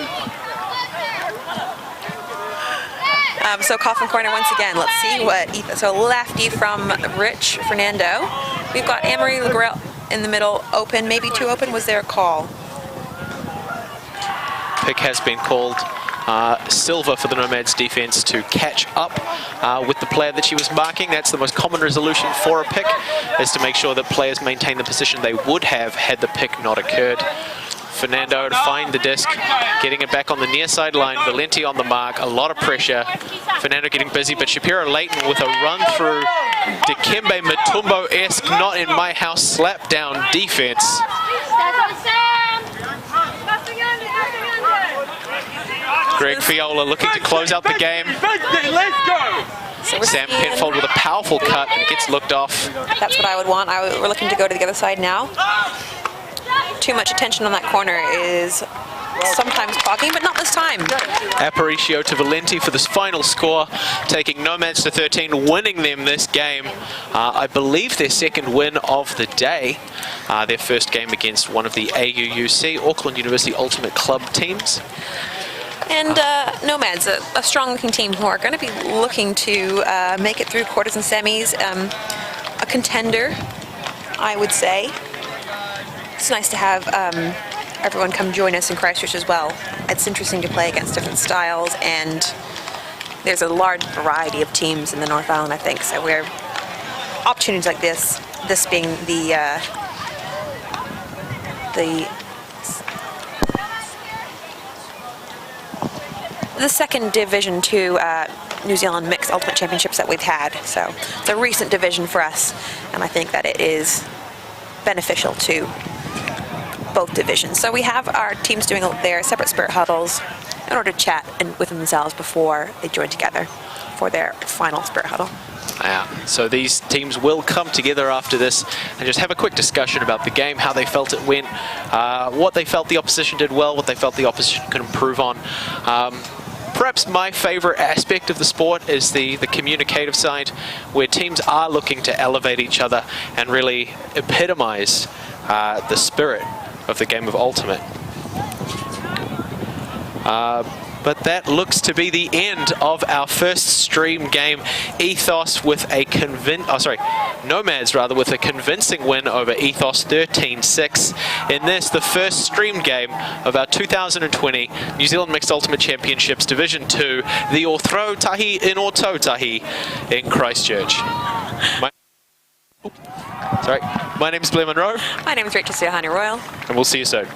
So Coffin Corner once again. Let's see what Ethos. So lefty from Rich Fernando. We've got Anne-Marie Legrel in the middle, open, maybe too open. Was there a call? Pick has been called. Silva for the Nomads defense to catch up with the player that she was marking. That's the most common resolution for a pick, is to make sure that players maintain the position they would have had the pick not occurred. Fernando to find the disc, getting it back on the near sideline. Valenti on the mark, a lot of pressure. Fernando getting busy, but Shapiro Leighton with a run through Dikembe Mutombo-esque, not in my house, slap down defense. Greg Fiola looking to close out the game. Sam Penfold with a powerful cut and gets looked off. That's what I would want. We're looking to go to the other side now. Too much attention on that corner is sometimes clogging, but not this time. Aparicio to Valenti for this final score, taking Nomads to 13, winning them this game. I believe their second win of the day. Their first game against one of the AUUC, Auckland University Ultimate Club teams. And Nomads, a strong-looking team who are going to be looking to make it through quarters and semis. A contender, I would say. It's nice to have everyone come join us in Christchurch as well. It's interesting to play against different styles, and there's a large variety of teams in the North Island, I think. So we're opportunities like this being the second Division 2 New Zealand Mixed Ultimate Championships that we've had. So it's a recent division for us, and I think that it is beneficial to both divisions. So we have our teams doing their separate spirit huddles in order to chat with themselves before they join together for their final spirit huddle. Yeah, so these teams will come together after this and just have a quick discussion about the game, how they felt it went, what they felt the opposition did well, what they felt the opposition could improve on. Perhaps my favorite aspect of the sport is the communicative side, where teams are looking to elevate each other and really epitomize the spirit of the game of Ultimate. But that looks to be the end of our first stream game. Ethos with a Nomads rather, with a convincing win over Ethos 13-6. In this, the first stream game of our 2020 New Zealand Mixed Ultimate Championships Division 2, the Orthro Tahi in Orto Tahi in Christchurch. My name is Blair Monroe. My name is Rachel Siahani Royal. And we'll see you soon.